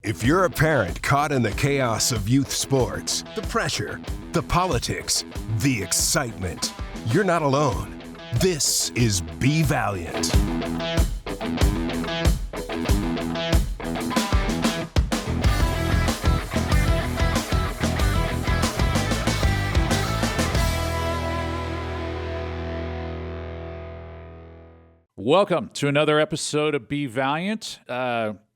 If you're a parent caught in the chaos of youth sports, the pressure, the politics, the excitement, you're not alone. This is Be Valiant. Welcome to another episode of Be Valiant.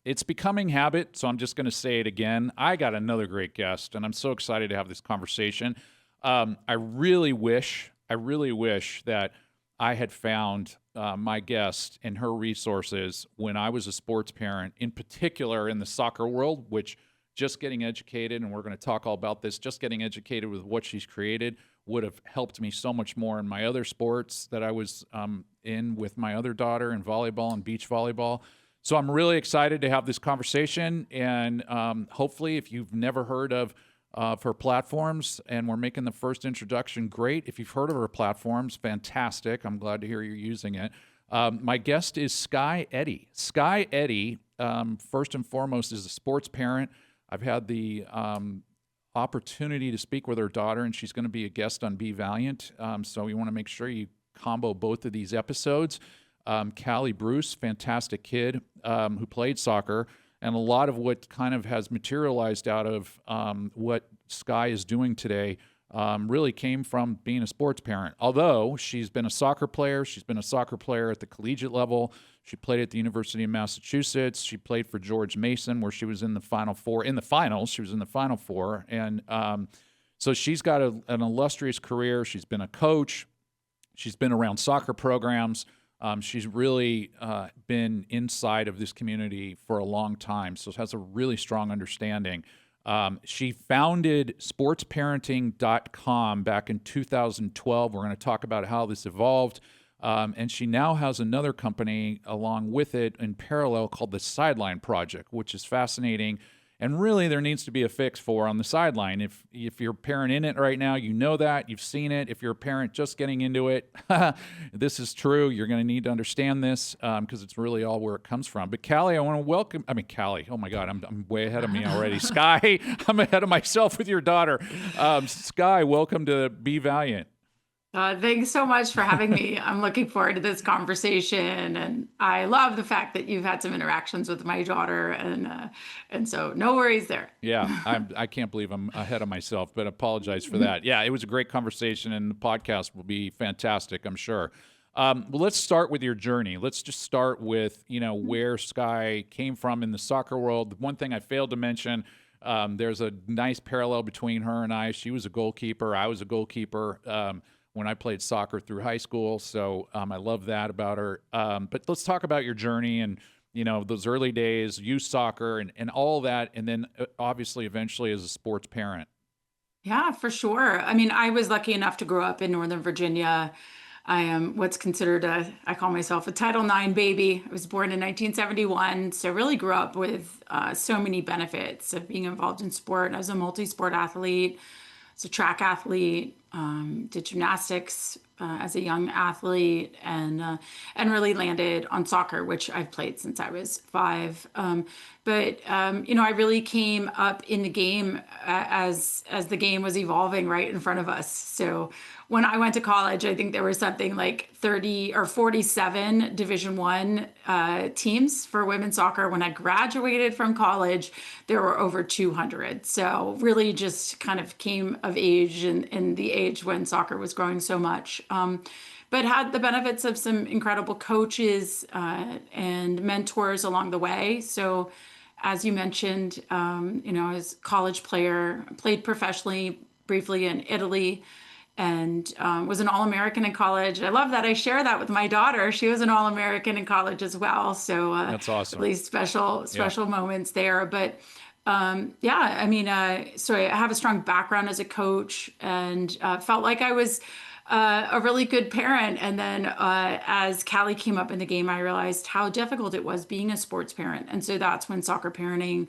It's becoming habit, so I'm just going to say it again. I got another great guest, and I'm so excited to have this conversation. I really wish that I had found my guest and her resources when I was a sports parent, in particular in the soccer world, which just getting educated, and we're going to talk all about this, just getting educated with what she's created would have helped me so much more in my other sports that I was in with my other daughter in volleyball and beach volleyball. So I'm really excited to have this conversation, and hopefully if you've never heard of her platforms and we're making the first introduction, great. If you've heard of her platforms, fantastic. I'm glad to hear you're using it. My guest is Skye Eddy. Skye Eddy, first and foremost, is a sports parent. I've had the opportunity to speak with her daughter, and she's going to be a guest on Be Valiant. So we want to make sure you combo both of these episodes. Callie Bruce, fantastic kid who played soccer, and a lot of what kind of has materialized out of what Skye is doing today really came from being a sports parent. Although she's been a soccer player at the collegiate level. She played at the University of Massachusetts. She played for George Mason, where she was in the Final Four. In the finals, she was in the Final Four. And so she's got an illustrious career. She's been a coach. She's been around soccer programs. She's really been inside of this community for a long time, so has a really strong understanding. She founded sportsparenting.com back in 2012. We're going to talk about how this evolved. And she now has another company along with it in parallel called the Sideline Project, which is fascinating. And really, there needs to be a fix for on the sideline. If you're a parent in it right now, you know that. You've seen it. If you're a parent just getting into it, this is true. You're going to need to understand this because it's really all where it comes from. But Callie, I want to welcome – Callie, oh, my God, I'm way ahead of me already. Skye, I'm ahead of myself with your daughter. Skye, welcome to Be Valiant. Thanks so much for having me. I'm looking forward to this conversation, and I love the fact that you've had some interactions with my daughter, and so no worries there. Yeah, I can't believe I'm ahead of myself, but apologize for that. Yeah, it was a great conversation, and the podcast will be fantastic, I'm sure. Well, let's start with your journey. Let's just start with where Skye came from in the soccer world. The one thing I failed to mention. There's a nice parallel between her and I. She was a goalkeeper. I was a goalkeeper. When I played soccer through high school. So I love that about her. But let's talk about your journey and, those early days, youth soccer and all that. And then obviously eventually as a sports parent. Yeah, for sure. I mean, I was lucky enough to grow up in Northern Virginia. I am what's considered I call myself a Title IX baby. I was born in 1971. So really grew up with so many benefits of being involved in sport. I was a multi-sport athlete. As a track athlete, did gymnastics as a young athlete, and really landed on soccer, which I've played since I was 5. But I really came up in the game as the game was evolving right in front of us. So when I went to college, I think there was something like 30 or 47 Division I teams for women's soccer. When I graduated from college, there were over 200. So really just kind of came of age in the age when soccer was growing so much. But had the benefits of some incredible coaches and mentors along the way. So as you mentioned, as a college player, played professionally briefly in Italy, and was an All-American in college. I love that. I share that with my daughter. She was an All-American in college as well. So that's awesome. Really special moments there. But so I have a strong background as a coach, and felt like I was a really good parent. And then as Callie came up in the game, I realized how difficult it was being a sports parent. And so that's when soccer parenting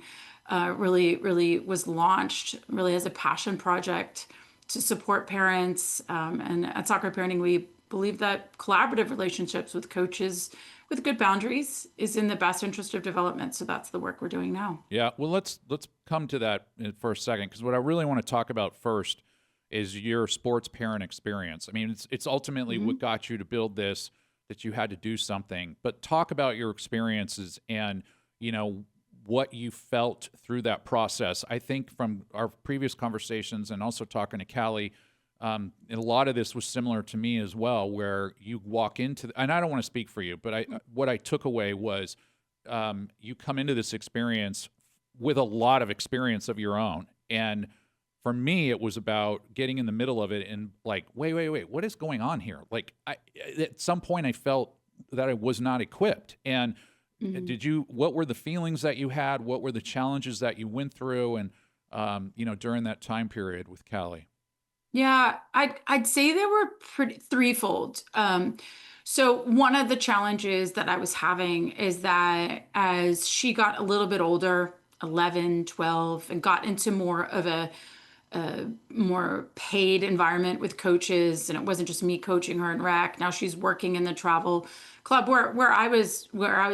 really was launched, really as a passion project to support parents. And at Soccer Parenting, we believe that collaborative relationships with coaches with good boundaries is in the best interest of development. So that's the work we're doing now. Yeah, well, let's come to that for a second, because what I really want to talk about first is your sports parent experience. I mean, it's ultimately what got you to build this, that you had to do something. But talk about your experiences and, what you felt through that process. I think from our previous conversations and also talking to Callie, and a lot of this was similar to me as well, where you walk into, and I don't want to speak for you, but what I took away was you come into this experience with a lot of experience of your own. And for me, it was about getting in the middle of it and like, wait, what is going on here? Like, at some point I felt that I was not equipped. And what were the feelings that you had? What were the challenges that you went through? And, during that time period with Callie? Yeah, I'd say they were pretty threefold. So one of the challenges that I was having is that as she got a little bit older, 11, 12, and got into more of a more paid environment with coaches, and it wasn't just me coaching her in rec. Now she's working in the travel club where I was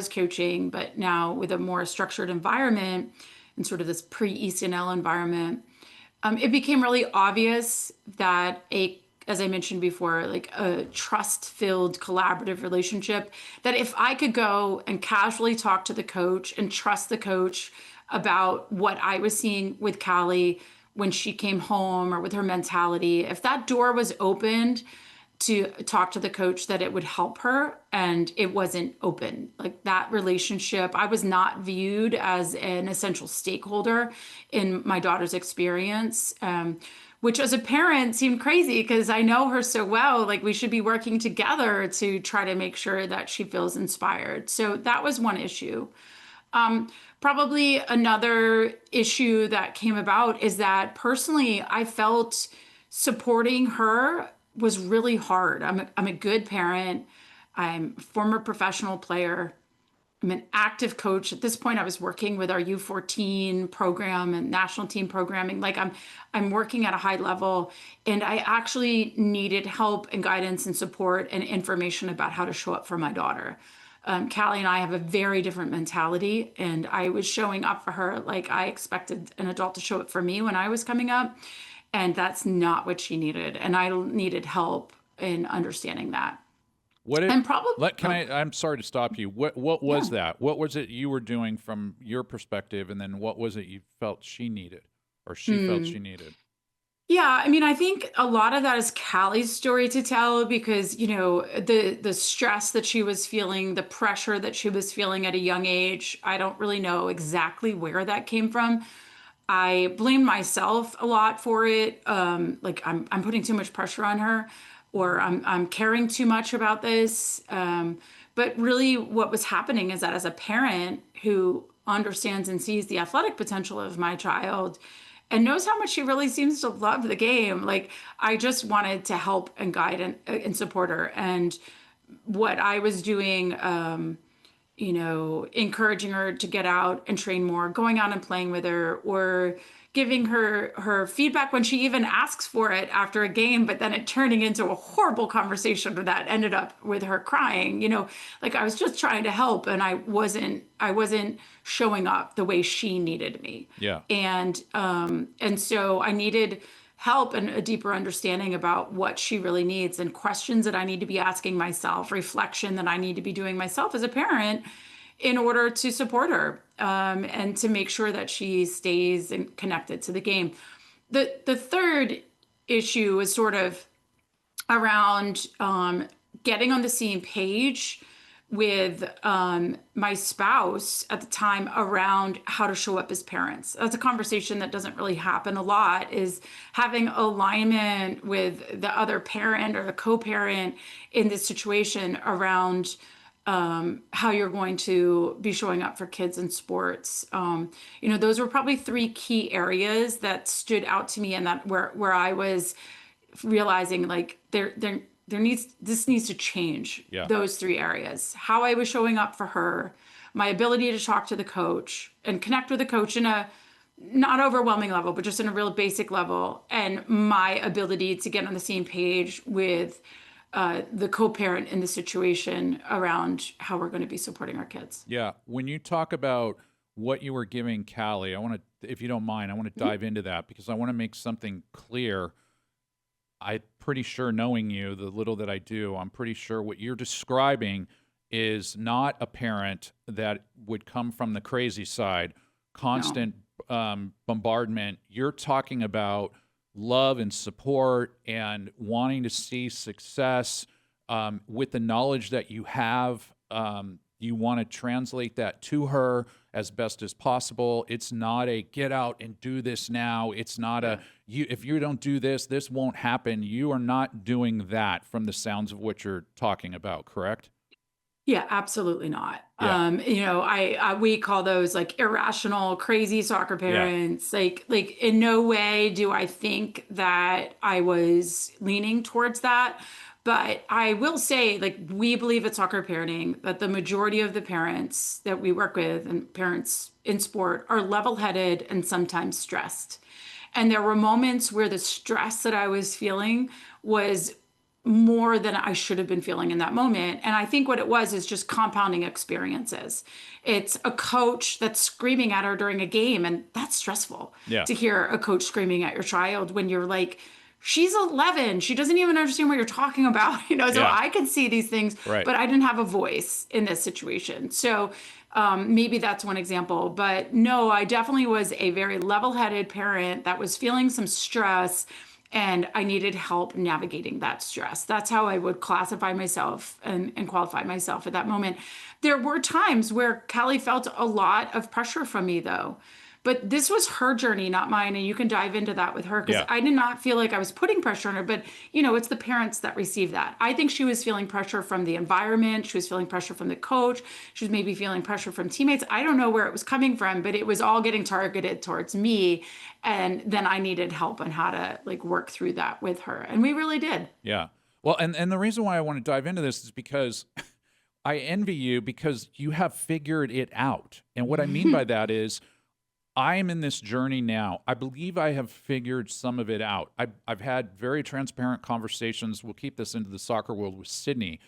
coaching, but now with a more structured environment and sort of this pre-ECNL environment. It became really obvious that as I mentioned before, like a trust-filled collaborative relationship, that if I could go and casually talk to the coach and trust the coach about what I was seeing with Callie when she came home or with her mentality, if that door was opened to talk to the coach, that it would help her, and it wasn't open. Like that relationship, I was not viewed as an essential stakeholder in my daughter's experience, which as a parent seemed crazy because I know her so well. Like we should be working together to try to make sure that she feels inspired. So that was one issue. Probably another issue that came about is that personally, I felt supporting her was really hard. I'm a good parent. I'm a former professional player. I'm an active coach. At this point, I was working with our U14 program and national team programming. Like I'm working at a high level, and I actually needed help and guidance and support and information about how to show up for my daughter. Callie and I have a very different mentality, and I was showing up for her like I expected an adult to show up for me when I was coming up. And that's not what she needed. And I needed help in understanding that. I'm sorry to stop you. What was that? What was it you were doing from your perspective? And then what was it you felt she needed or she felt she needed? Yeah, I mean, I think a lot of that is Callie's story to tell because, the stress that she was feeling, the pressure that she was feeling at a young age, I don't really know exactly where that came from. I blame myself a lot for it. Like I'm putting too much pressure on her, or I'm caring too much about this. But really, what was happening is that as a parent who understands and sees the athletic potential of my child, and knows how much she really seems to love the game, like I just wanted to help and guide and support her. And what I was doing. Encouraging her to get out and train more, going out and playing with her, or giving her feedback when she even asks for it after a game, but then it turning into a horrible conversation that ended up with her crying. Like I was just trying to help, and I wasn't showing up the way she needed me. Yeah. And so I needed help and a deeper understanding about what she really needs, and questions that I need to be asking myself, reflection that I need to be doing myself as a parent in order to support her, and to make sure that she stays connected to the game. The third issue is sort of around getting on the same page with my spouse at the time around how to show up as parents. That's a conversation that doesn't really happen a lot, is having alignment with the other parent or the co-parent in this situation around how you're going to be showing up for kids in sports. Those were probably three key areas that stood out to me, and that where I was realizing like this needs to change. Yeah. Those three areas: how I was showing up for her, my ability to talk to the coach and connect with the coach in a not overwhelming level, but just in a real basic level, and my ability to get on the same page with the co-parent in the situation around how we're going to be supporting our kids. Yeah. When you talk about what you were giving Callie, I want to, if you don't mind, I want to dive into that because I want to make something clear. I'm pretty sure, knowing you, the little that I do, I'm pretty sure what you're describing is not a parent that would come from the crazy side, constant bombardment. You're talking about love and support and wanting to see success with the knowledge that you have. You want to translate that to her as best as possible. It's not a get out and do this now. It's not a if you don't do this, this won't happen. You are not doing that from the sounds of what you're talking about, correct? Yeah, absolutely not. Yeah. We call those like irrational, crazy soccer Yeah. parents. Like in no way do I think that I was leaning towards that. But I will say, like, we believe at Soccer Parenting that the majority of the parents that we work with and parents in sport are level-headed and sometimes stressed. And there were moments where the stress that I was feeling was more than I should have been feeling in that moment. And I think what it was is just compounding experiences. It's a coach that's screaming at her during a game, and that's stressful Yeah. to hear a coach screaming at your child when you're like, she's 11. She doesn't even understand what you're talking about. So Yeah. I can see these things, Right. but I didn't have a voice in this situation. So maybe that's one example. But no, I definitely was a very level-headed parent that was feeling some stress, and I needed help navigating that stress. That's how I would classify myself and qualify myself at that moment. There were times where Callie felt a lot of pressure from me, though. But this was her journey, not mine. And you can dive into that with her because Yeah. I did not feel like I was putting pressure on her. But, it's the parents that receive that. I think she was feeling pressure from the environment. She was feeling pressure from the coach. She was maybe feeling pressure from teammates. I don't know where it was coming from, but it was all getting targeted towards me. And then I needed help on how to like work through that with her. And we really did. Yeah. Well, and the reason why I want to dive into this is because I envy you because you have figured it out. And what I mean by that is I am in this journey now. I believe I have figured some of it out. I've had very transparent conversations. We'll keep this into the soccer world with Sydney.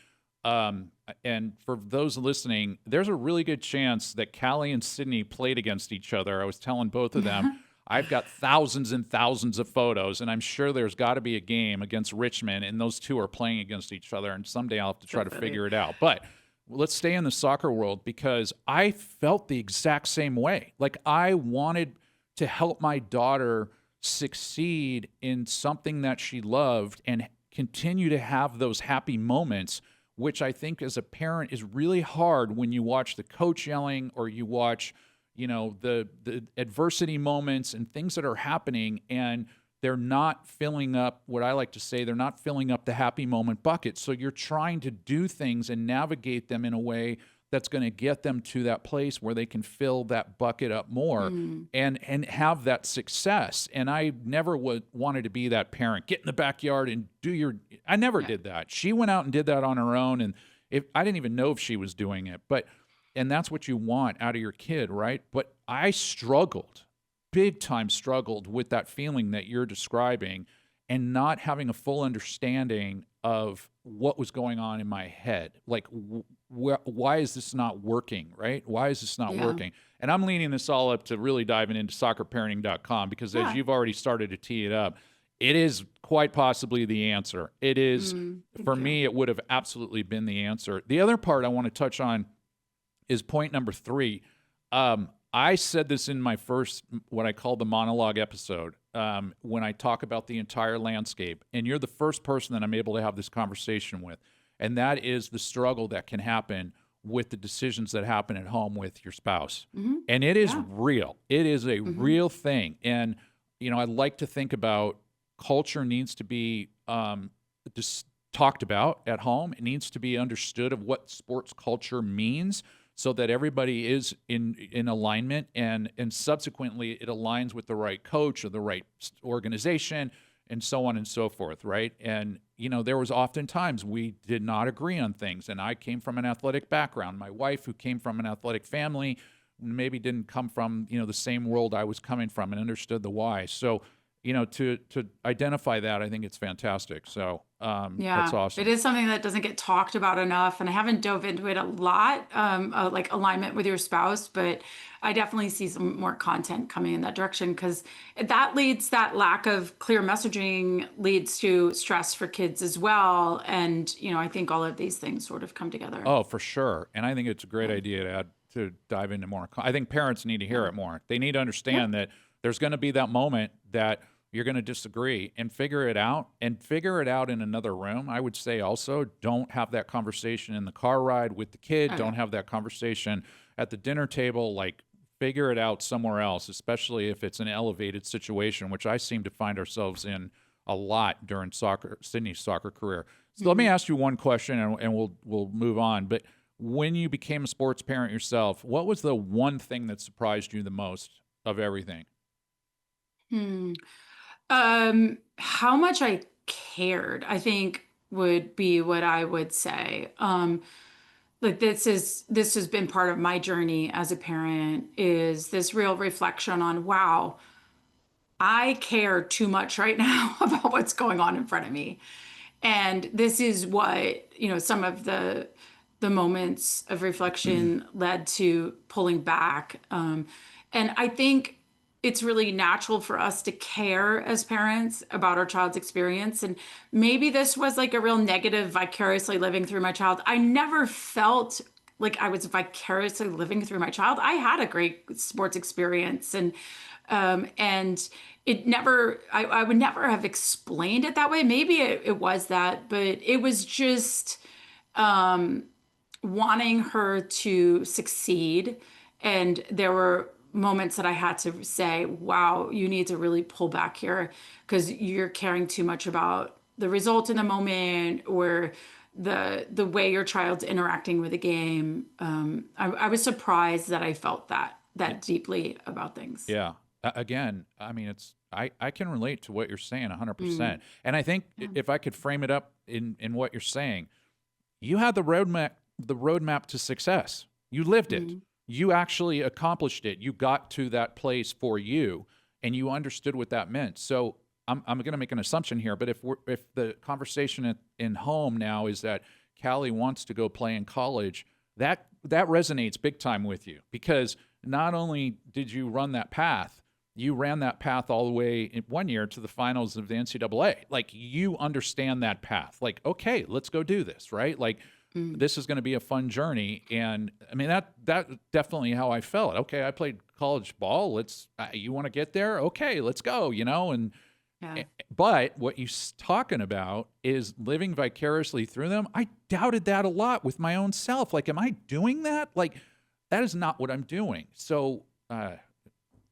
And for those listening, there's a really good chance that Callie and Sydney played against each other. I was telling both of them, I've got thousands and thousands of photos, and I'm sure there's got to be a game against Richmond, and those two are playing against each other, and someday I'll have to try to figure it out. But let's stay in the soccer world because I felt the exact same way. Like I wanted to help my daughter succeed in something that she loved and continue to have those happy moments, which I think as a parent is really hard when you watch the coach yelling or you watch, the adversity moments and things that are happening and they're not filling up what I like to say, they're not filling up the happy moment bucket. So you're trying to do things and navigate them in a way that's going to get them to that place where they can fill that bucket up more and have that success. And I never wanted to be that parent. Get in the backyard and I never did that. She went out and did that on her own. And I didn't even know if she was doing it. And that's what you want out of your kid, right? But I struggled. Big time struggled with that feeling that you're describing and not having a full understanding of what was going on in my head. Like, why is this not working, right? Why is this not working? And I'm leaning this all up to really diving into soccerparenting.com because as you've already started to tee it up, it is quite possibly the answer. It is, for me, it would have absolutely been the answer. The other part I want to touch on is point number 3. I said this in my first, what I call the monologue episode, when I talk about the entire landscape. And you're the first person that I'm able to have this conversation with. And that is the struggle that can happen with the decisions that happen at home with your spouse. And it is real. It is a real thing. And, I like to think about culture needs to be just talked about at home. It needs to be understood of what sports culture means, so that everybody is in alignment and subsequently it aligns with the right coach or the right organization and so on and so forth, right? And, there was often times we did not agree on things. And I came from an athletic background. My wife, who came from an athletic family, maybe didn't come from, the same world I was coming from and understood the why. So to identify that, I think it's fantastic. So that's Yeah, awesome. it is something that doesn't get talked about enough, and I haven't dove into it a lot, like alignment with your spouse, but I definitely see some more content coming in that direction because that lack of clear messaging leads to stress for kids as well. And, I think all of these things sort of come together. Oh, for sure. And I think it's a great idea to dive into more. I think parents need to hear it more. They need to understand that there's going to be that moment that you're going to disagree and figure it out in another room. I would say also don't have that conversation in the car ride with the kid. Don't have that conversation at the dinner table. Like, figure it out somewhere else, especially if it's an elevated situation, which I seem to find ourselves in a lot during Sydney's soccer career. So let me ask you one question, and we'll move on. But when you became a sports parent yourself, what was the one thing that surprised you the most of everything? Hmm. How much I cared, I think would be what I would say. Like this has been part of my journey as a parent is this real reflection on, wow, I care too much right now about what's going on in front of me. And this is what, some of the moments of reflection led to pulling back. And I think it's really natural for us to care as parents about our child's experience. And maybe this was like a real negative, vicariously living through my child. I never felt like I was vicariously living through my child. I had a great sports experience, and it never, I would never have explained it that way. Maybe it was that, but it was just wanting her to succeed. And there were moments that I had to say, wow, you need to really pull back here because you're caring too much about the result in the moment or the way your child's interacting with the game. I was surprised that I felt that deeply about things. Yeah. Again, I mean, I can relate to what you're saying 100%. And I think if I could frame it up in what you're saying, you had the roadmap to success. You lived it. You actually accomplished it. You got to that place for you, and you understood what that meant. So I'm going to make an assumption here, but if the conversation in home now is that Callie wants to go play in college, that resonates big time with you because not only did you run that path, you ran that path all the way in 1 year to the finals of the NCAA. Like, you understand that path. Like, okay, let's go do this, right? Like, this is going to be a fun journey. And I mean, that definitely how I felt. Okay, I played college ball. You want to get there? Okay, let's go, and but what you're talking about is living vicariously through them. I doubted that a lot with my own self. Like, am I doing that? Like, that is not what I'm doing. So,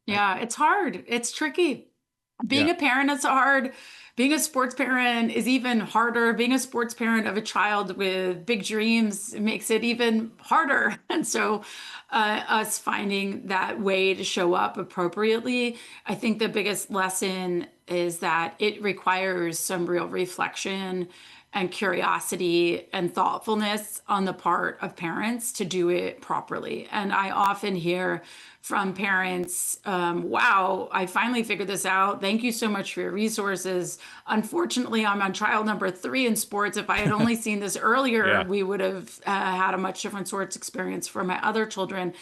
yeah, it's hard. It's tricky. Being a parent is hard. Being a sports parent is even harder. Being a sports parent of a child with big dreams makes it even harder. And so, us finding that way to show up appropriately, I think the biggest lesson is that it requires some real reflection and curiosity and thoughtfulness on the part of parents to do it properly. And I often hear from parents, wow, I finally figured this out. Thank you so much for your resources. Unfortunately, I'm on child number 3 in sports. If I had only seen this earlier, we would have had a much different sports experience for my other children.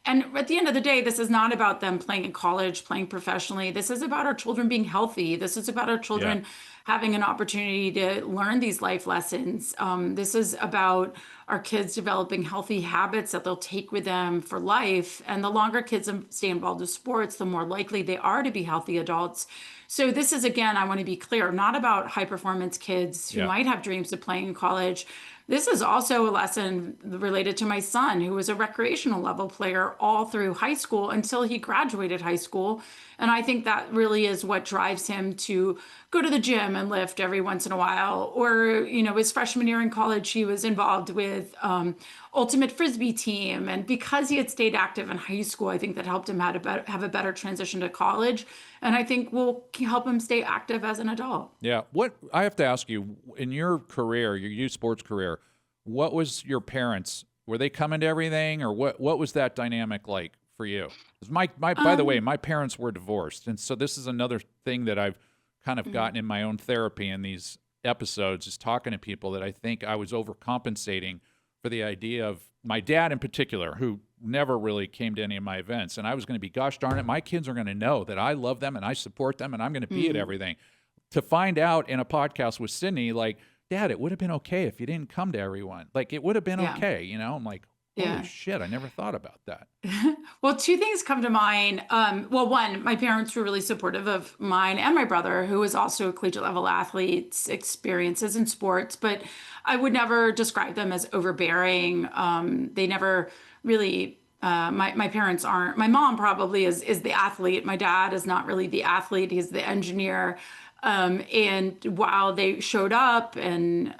And at the end of the day, this is not about them playing in college, playing professionally. This is about our children being healthy. This is about our children having an opportunity to learn these life lessons. This is about our kids developing healthy habits that they'll take with them for life. And the longer kids stay involved with sports, the more likely they are to be healthy adults. So this is, again, I want to be clear, not about high performance kids who might have dreams of playing in college. This is also a lesson related to my son, who was a recreational level player all through high school until he graduated high school. And I think that really is what drives him to go to the gym and lift every once in a while. Or, his freshman year in college, he was involved with ultimate Frisbee team. And because he had stayed active in high school, I think that helped him have a better transition to college. And I think will help him stay active as an adult. Yeah. What I have to ask you, in your career, your youth sports career, what was your parents? Were they coming to everything, or what was that dynamic like for you? 'Cause by the way, my parents were divorced. And so this is another thing that I've kind of gotten in my own therapy in these episodes, is talking to people that I think I was overcompensating for the idea of my dad in particular, who never really came to any of my events. And I was going to be, gosh darn it, my kids are going to know that I love them and I support them and I'm going to be at everything. To find out in a podcast with Sydney, like, Dad, it would have been okay if you didn't come to everyone. Like, it would have been okay, you know? I'm like, holy shit, I never thought about that. Well, two things come to mind. Well, one, my parents were really supportive of mine and my brother, who was also a collegiate level athlete's experiences in sports, but I would never describe them as overbearing. They never really, my parents aren't, my mom probably is the athlete. My dad is not really the athlete. He's the engineer. And while they showed up and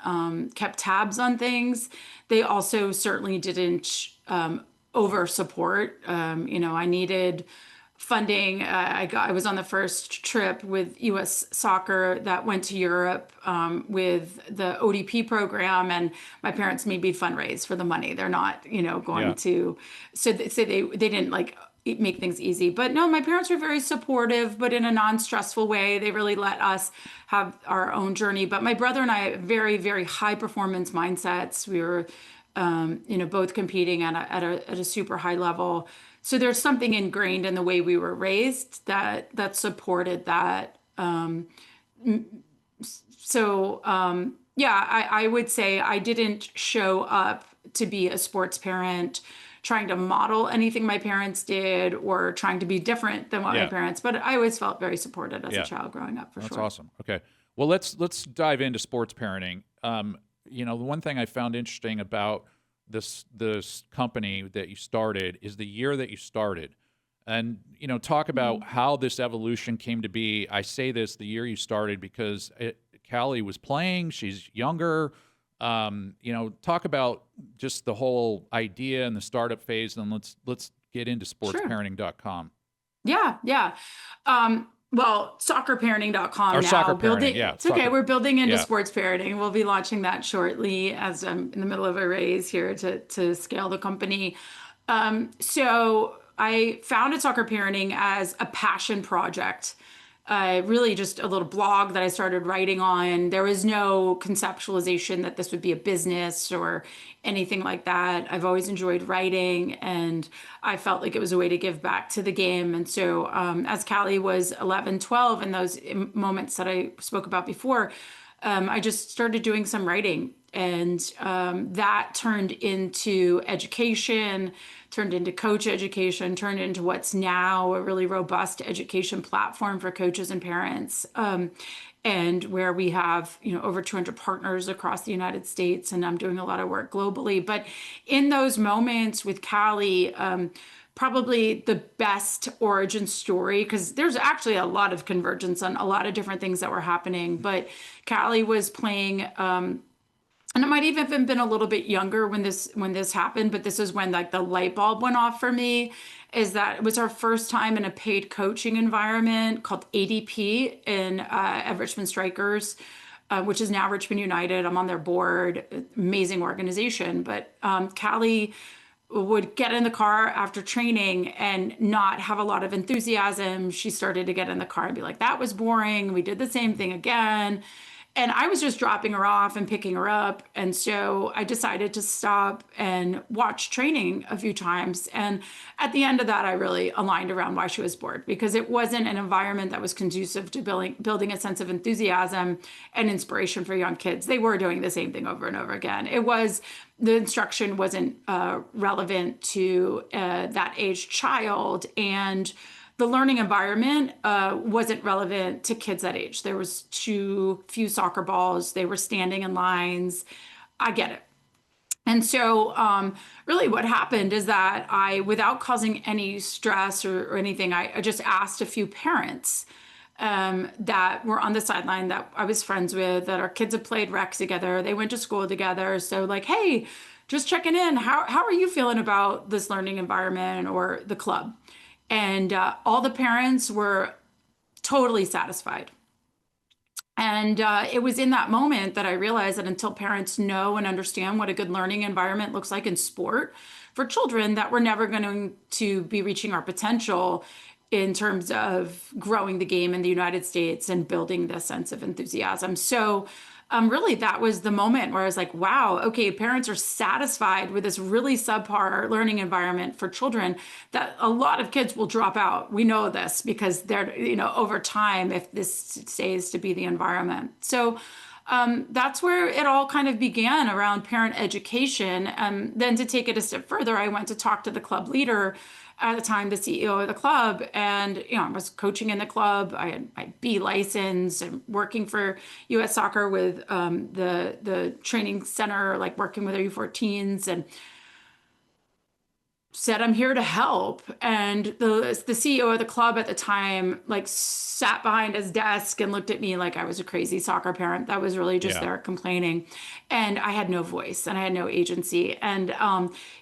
kept tabs on things, they also certainly didn't over support. I needed funding. I was on the first trip with U.S. Soccer that went to Europe with the ODP program, and my parents made me fundraise for the money. They're not, going to. So they didn't like make things easy. But no, my parents were very supportive, but in a non-stressful way. They really let us have our own journey. But my brother and I, very, very high performance mindsets. We were, both competing at a super high level. So there's something ingrained in the way we were raised that supported that. I would say I didn't show up to be a sports parent trying to model anything my parents did or trying to be different than what my parents, but I always felt very supported as a child growing up, for sure. That's awesome. Okay. Well, let's dive into sports parenting. The one thing I found interesting about this company that you started is the year that you started. And, talk about how this evolution came to be. I say this the year you started because Callie was playing, she's younger. Talk about just the whole idea and the startup phase, and let's get into sportsparenting.com. Yeah. Soccerparenting.com or now. Soccer parenting, It's okay. We're building into sports parenting. We'll be launching that shortly as I'm in the middle of a raise here to scale the company. So I founded Soccer Parenting as a passion project. Really just a little blog that I started writing on. There was no conceptualization that this would be a business or anything like that. I've always enjoyed writing, and I felt like it was a way to give back to the game. And so as Callie was 11, 12, in those moments that I spoke about before, I just started doing some writing. And that turned into education, turned into coach education, turned into what's now a really robust education platform for coaches and parents, and where we have over 200 partners across the United States, and I'm doing a lot of work globally. But in those moments with Callie, probably the best origin story, because there's actually a lot of convergence on a lot of different things that were happening, but Callie was playing and it might even have been a little bit younger when this happened, but this is when like the light bulb went off for me, is that it was our first time in a paid coaching environment called ADP at Richmond Strikers, which is now Richmond United. I'm on their board, amazing organization. But Callie would get in the car after training and not have a lot of enthusiasm. She started to get in the car and be like, that was boring. We did the same thing again. And I was just dropping her off and picking her up. And so I decided to stop and watch training a few times. And at the end of that, I really aligned around why she was bored, because it wasn't an environment that was conducive to building a sense of enthusiasm and inspiration for young kids. They were doing the same thing over and over again. The instruction wasn't relevant to that aged child, and the learning environment wasn't relevant to kids that age. There was too few soccer balls. They were standing in lines. I get it. And so really what happened is that without causing any stress or anything, I just asked a few parents that were on the sideline that I was friends with, that our kids had played rec together. They went to school together. So like, hey, just checking in. How are you feeling about this learning environment or the club? And all the parents were totally satisfied. And it was in that moment that I realized that until parents know and understand what a good learning environment looks like in sport for children, that we're never going to be reaching our potential in terms of growing the game in the United States and building this sense of enthusiasm. So really, that was the moment where I was like, wow, okay, parents are satisfied with this really subpar learning environment for children, that a lot of kids will drop out. We know this because they're, over time, if this stays to be the environment. So that's where it all kind of began around parent education. Then to take it a step further, I went to talk to the club leader at the time, the CEO of the club, and I was coaching in the club. I had my B license and working for U.S. Soccer with the training center, like working with our U14s, and said, I'm here to help. And the CEO of the club at the time, like, sat behind his desk and looked at me like I was a crazy soccer parent that was really just there complaining. And I had no voice and I had no agency. And,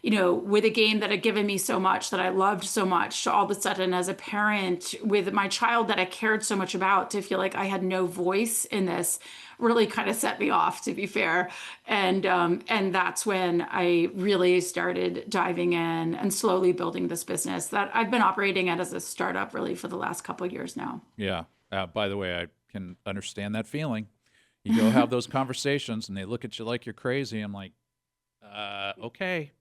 with a game that had given me so much, that I loved so much, all of a sudden, as a parent with my child that I cared so much about, to feel like I had no voice in this really kind of set me off, to be fair. And that's when I really started diving in and slowly building this business that I've been operating at as a startup really for the last couple of years now. Yeah. By the way, I can understand that feeling. You go have those conversations and they look at you like you're crazy. I'm like, okay.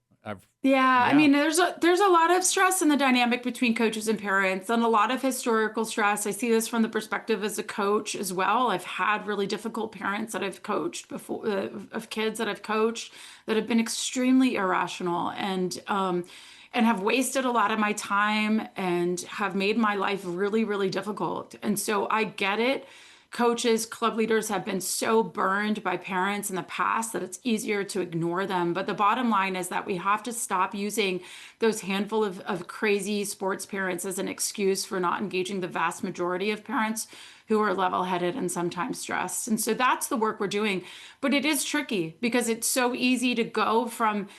I mean, there's a lot of stress in the dynamic between coaches and parents, and a lot of historical stress. I see this from the perspective as a coach as well. I've had really difficult parents that I've coached before, of kids that I've coached that have been extremely irrational and have wasted a lot of my time and have made my life really, really difficult. And so I get it. Coaches, club leaders have been so burned by parents in the past that it's easier to ignore them. But the bottom line is that we have to stop using those handful of crazy sports parents as an excuse for not engaging the vast majority of parents who are level-headed and sometimes stressed. And so that's the work we're doing. But it is tricky because it's so easy to go from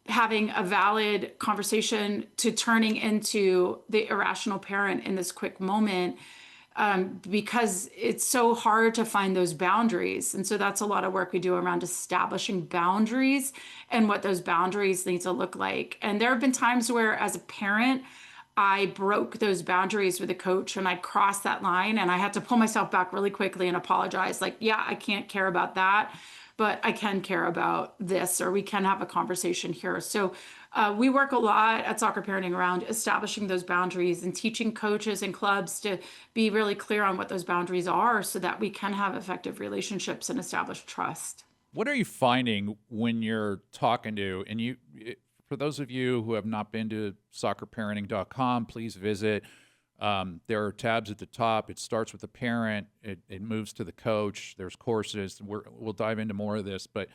having a valid conversation to turning into the irrational parent in this quick moment. Because it's so hard to find those boundaries. And so that's a lot of work we do around establishing boundaries and what those boundaries need to look like. And there have been times where, as a parent, I broke those boundaries with a coach and I'd cross that line and I had to pull myself back really quickly and apologize. Like, yeah, I can't care about that, but I can care about this, or we can have a conversation here. So we work a lot at Soccer Parenting around establishing those boundaries and teaching coaches and clubs to be really clear on what those boundaries are so that we can have effective relationships and establish trust. What are you finding when you're talking to, and for those of you who have not been to soccerparenting.com, please visit. There are tabs at the top. It starts with the parent. It moves to the coach. There's courses. We'll dive into more of this. But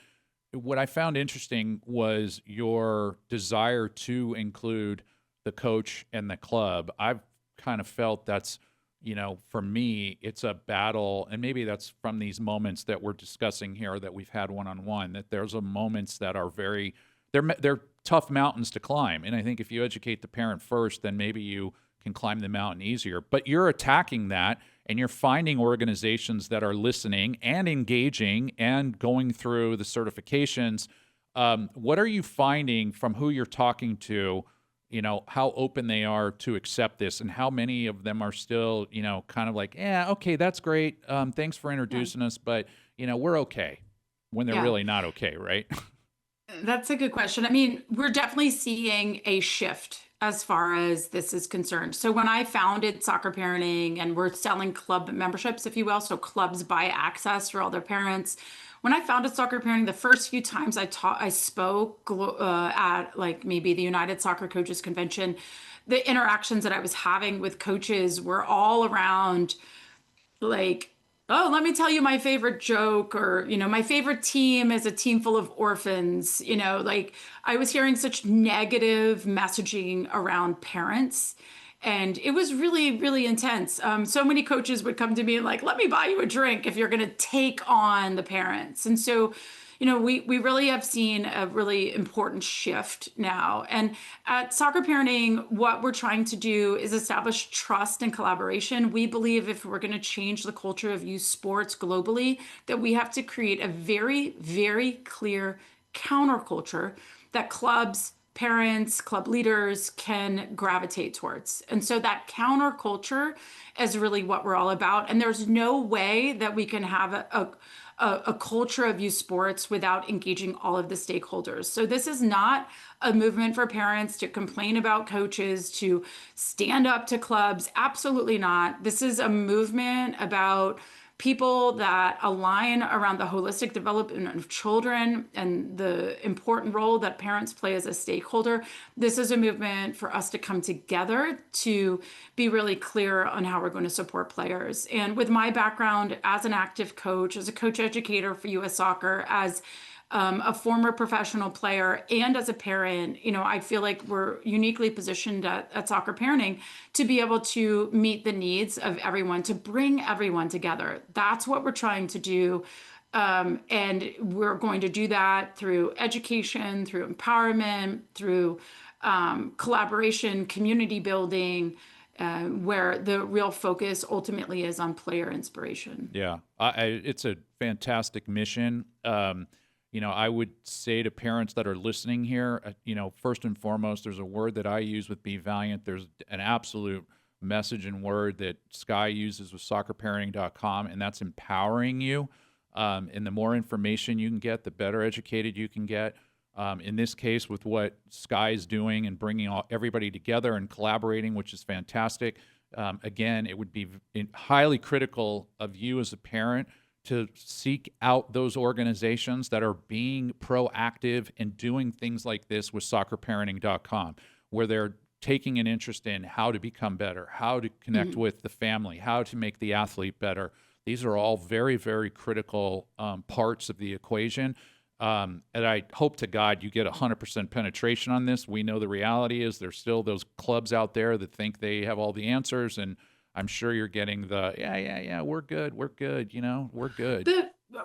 what I found interesting was your desire to include the coach and the club. I've kind of felt that's, for me, it's a battle. And maybe that's from these moments that we're discussing here that we've had one-on-one, that there's moments that are they're tough mountains to climb. And I think if you educate the parent first, then maybe you can climb the mountain easier. But you're attacking that, and you're finding organizations that are listening and engaging and going through the certifications. What are you finding from who you're talking to, how open they are to accept this, and how many of them are still, kind of like, yeah, okay, that's great. Thanks for introducing us, but, we're okay, when they're really not okay, right? That's a good question. I mean, we're definitely seeing a shift as far as this is concerned. So when I founded Soccer Parenting, and we're selling club memberships, if you will, so clubs buy access for all their parents. When I founded Soccer Parenting, the first few times I spoke at like maybe the United Soccer Coaches Convention, the interactions that I was having with coaches were all around like, oh, let me tell you my favorite joke, or, my favorite team is a team full of orphans. Like, I was hearing such negative messaging around parents, and it was really, really intense. So many coaches would come to me and like, let me buy you a drink if you're going to take on the parents. And so, we really have seen a really important shift now. And at Soccer Parenting, what we're trying to do is establish trust and collaboration. We believe if we're going to change the culture of youth sports globally, that we have to create a very, very clear counterculture that clubs, parents, club leaders can gravitate towards. And so that counterculture is really what we're all about. And there's no way that we can have a culture of youth sports without engaging all of the stakeholders. So this is not a movement for parents to complain about coaches, to stand up to clubs. Absolutely not. This is a movement about people that align around the holistic development of children and the important role that parents play as a stakeholder. This is a movement for us to come together to be really clear on how we're going to support players. And with my background as an active coach, as a coach educator for U.S. Soccer, as a former professional player, and as a parent, I feel like we're uniquely positioned at Soccer Parenting to be able to meet the needs of everyone, to bring everyone together. That's what we're trying to do. And we're going to do that through education, through empowerment, through collaboration, community building, where the real focus ultimately is on player inspiration. Yeah, it's a fantastic mission. I would say to parents that are listening here, first and foremost, there's a word that I use with Be Valiant. There's an absolute message and word that Skye uses with soccerparenting.com, and that's empowering you. And the more information you can get, the better educated you can get. In this case, with what Skye is doing and bringing everybody together and collaborating, which is fantastic. Again, it would be highly critical of you as a parent to seek out those organizations that are being proactive and doing things like this with soccerparenting.com, where they're taking an interest in how to become better, how to connect with the family, how to make the athlete better. These are all very, very critical parts of the equation. And I hope to God you get 100% penetration on this. We know the reality is there's still those clubs out there that think they have all the answers, and I'm sure you're getting the, we're good, we're good, we're good.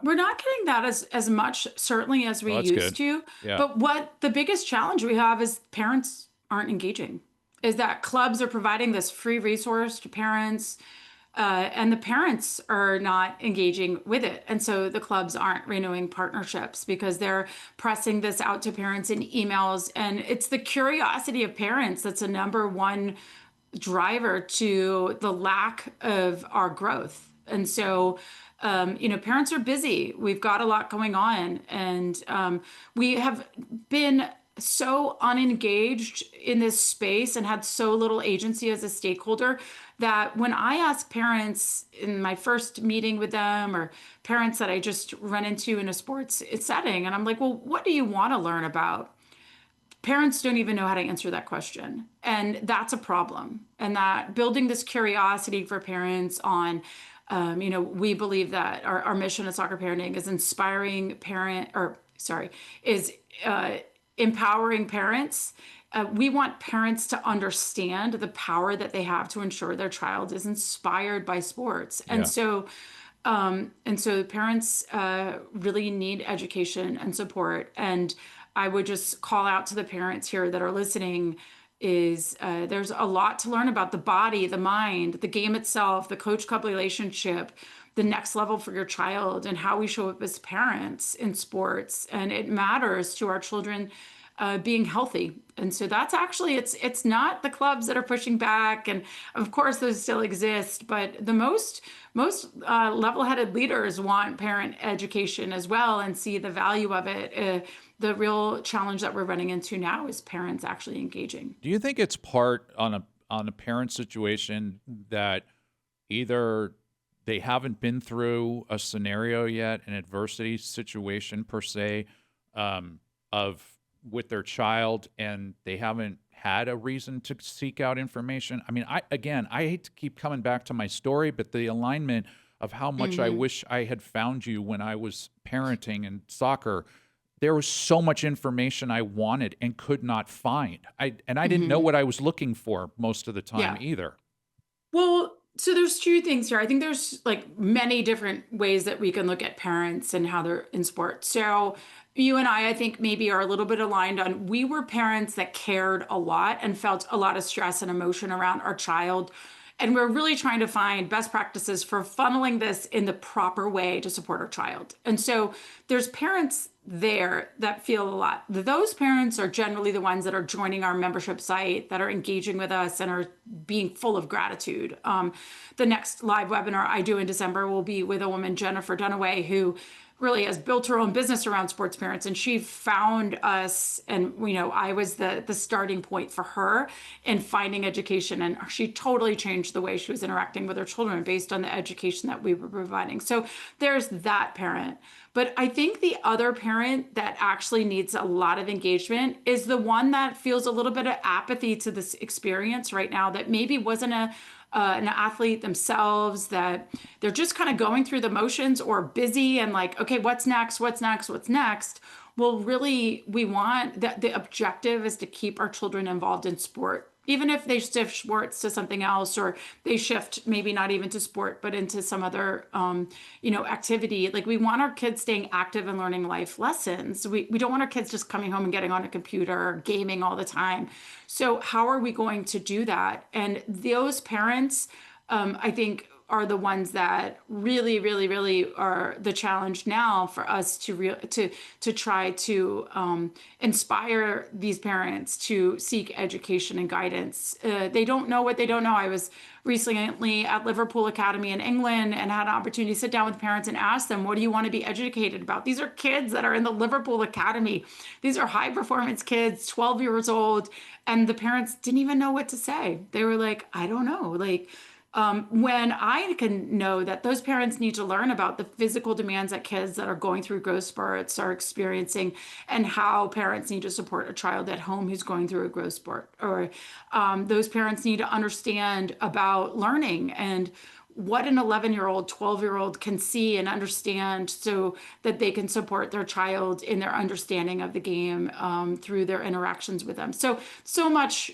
We're not getting that as much, certainly, as we used to. Yeah. But what the biggest challenge we have is parents aren't engaging, is that clubs are providing this free resource to parents, and the parents are not engaging with it. And so the clubs aren't renewing partnerships because they're pressing this out to parents in emails. And it's the curiosity of parents that's a number one driver to the lack of our growth. And so, parents are busy. We've got a lot going on, and we have been so unengaged in this space and had so little agency as a stakeholder that when I ask parents in my first meeting with them, or parents that I just run into in a sports setting, and I'm like, well, what do you want to learn about? Parents don't even know how to answer that question. And that's a problem. And that building this curiosity for parents on, we believe that our mission at Soccer Parenting is empowering parents. We want parents to understand the power that they have to ensure their child is inspired by sports. And so parents really need education and support. And I would just call out to the parents here that are listening is there's a lot to learn about the body, the mind, the game itself, the coach-club relationship, the next level for your child, and how we show up as parents in sports. And it matters to our children being healthy. And so that's actually, it's not the clubs that are pushing back. And of course, those still exist, but the most level-headed leaders want parent education as well and see the value of it. The real challenge that we're running into now is parents actually engaging. Do you think it's part on a parent situation that either they haven't been through a scenario yet, an adversity situation per se, with their child, and they haven't had a reason to seek out information? I mean, I hate to keep coming back to my story, but the alignment of how much I wish I had found you when I was parenting in soccer. There was so much information I wanted and could not find. I didn't know what I was looking for most of the time either. Well, So there's two things here. I think there's like many different ways that we can look at parents and how they're in sports. So you and I think maybe are a little bit aligned on we were parents that cared a lot and felt a lot of stress and emotion around our child. And we're really trying to find best practices for funneling this in the proper way to support our child. And so there's parents there that feel a lot. Those parents are generally the ones that are joining our membership site, that are engaging with us and are being full of gratitude. The next live webinar I do in December will be with a woman, Jennifer Dunaway, who really has built her own business around sports parents, and she found us, and I was the starting point for her in finding education, and she totally changed the way she was interacting with her children based on the education that we were providing. So there's that parent. But I think the other parent that actually needs a lot of engagement is the one that feels a little bit of apathy to this experience right now, that maybe wasn't an athlete themselves, that they're just kind of going through the motions or busy and like, okay, what's next? What's next? What's next? Well, really, we want that the objective is to keep our children involved in sport. Even if they shift sports to something else, or they shift maybe not even to sport, but into some other, activity. Like, we want our kids staying active and learning life lessons. We don't want our kids just coming home and getting on a computer or gaming all the time. So how are we going to do that? And those parents, I think, are the ones that really, really, really are the challenge now for us to try to inspire these parents to seek education and guidance. They don't know what they don't know. I was recently at Liverpool Academy in England and had an opportunity to sit down with parents and ask them, what do you want to be educated about? These are kids that are in the Liverpool Academy. These are high performance kids, 12 years old. And the parents didn't even know what to say. They were like, I don't know. Like, when I can know that those parents need to learn about the physical demands that kids that are going through growth spurts are experiencing, and how parents need to support a child at home who's going through a growth spurt, or those parents need to understand about learning and what an 11-year-old, 12-year-old can see and understand, so that they can support their child in their understanding of the game through their interactions with them. So much,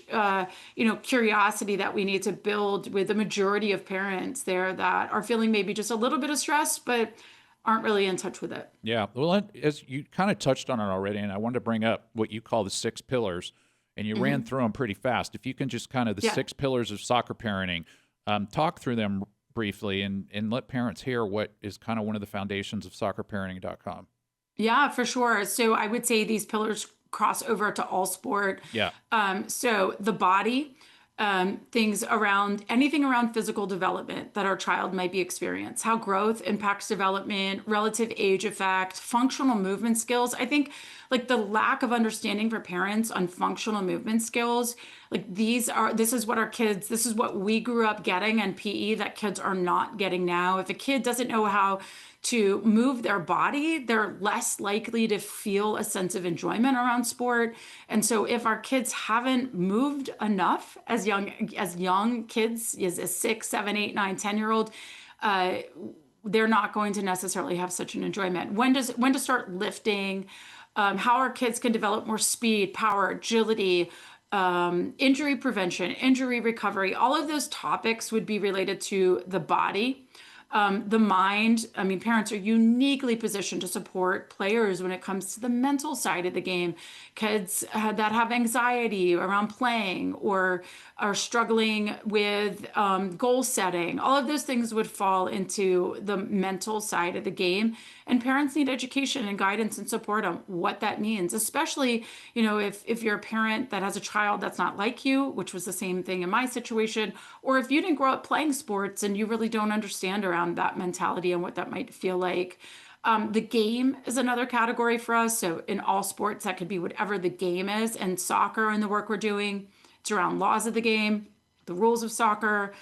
curiosity that we need to build with the majority of parents there that are feeling maybe just a little bit of stress, but aren't really in touch with it. Yeah. Well, as you kind of touched on it already, and I wanted to bring up what you call the 6 pillars, and you ran through them pretty fast. If you can just kind of the 6 pillars of soccer parenting, talk through them briefly and let parents hear what is kind of one of the foundations of soccerparenting.com. Yeah, for sure. So I would say these pillars cross over to all sport. Yeah. So the body, things around anything around physical development that our child might be experiencing, how growth impacts development, relative age effect, functional movement skills. I think like the lack of understanding for parents on functional movement skills, like this is what we grew up getting in PE that kids are not getting now. If a kid doesn't know how to move their body, they're less likely to feel a sense of enjoyment around sport. And so if our kids haven't moved enough as young kids, as a 6, 7, 8, 9, 10-year-old, they're not going to necessarily have such an enjoyment. When to start lifting, how our kids can develop more speed, power, agility, injury prevention, injury recovery. All of those topics would be related to the body. The mind, I mean, parents are uniquely positioned to support players when it comes to the mental side of the game. Kids that have anxiety around playing or are struggling with goal setting, all of those things would fall into the mental side of the game. And parents need education and guidance and support on what that means, especially, if you're a parent that has a child that's not like you, which was the same thing in my situation, or if you didn't grow up playing sports and you really don't understand around that mentality and what that might feel like. The game is another category for us. So in all sports, that could be whatever the game is. And soccer and the work we're doing, it's around laws of the game, the rules of soccer.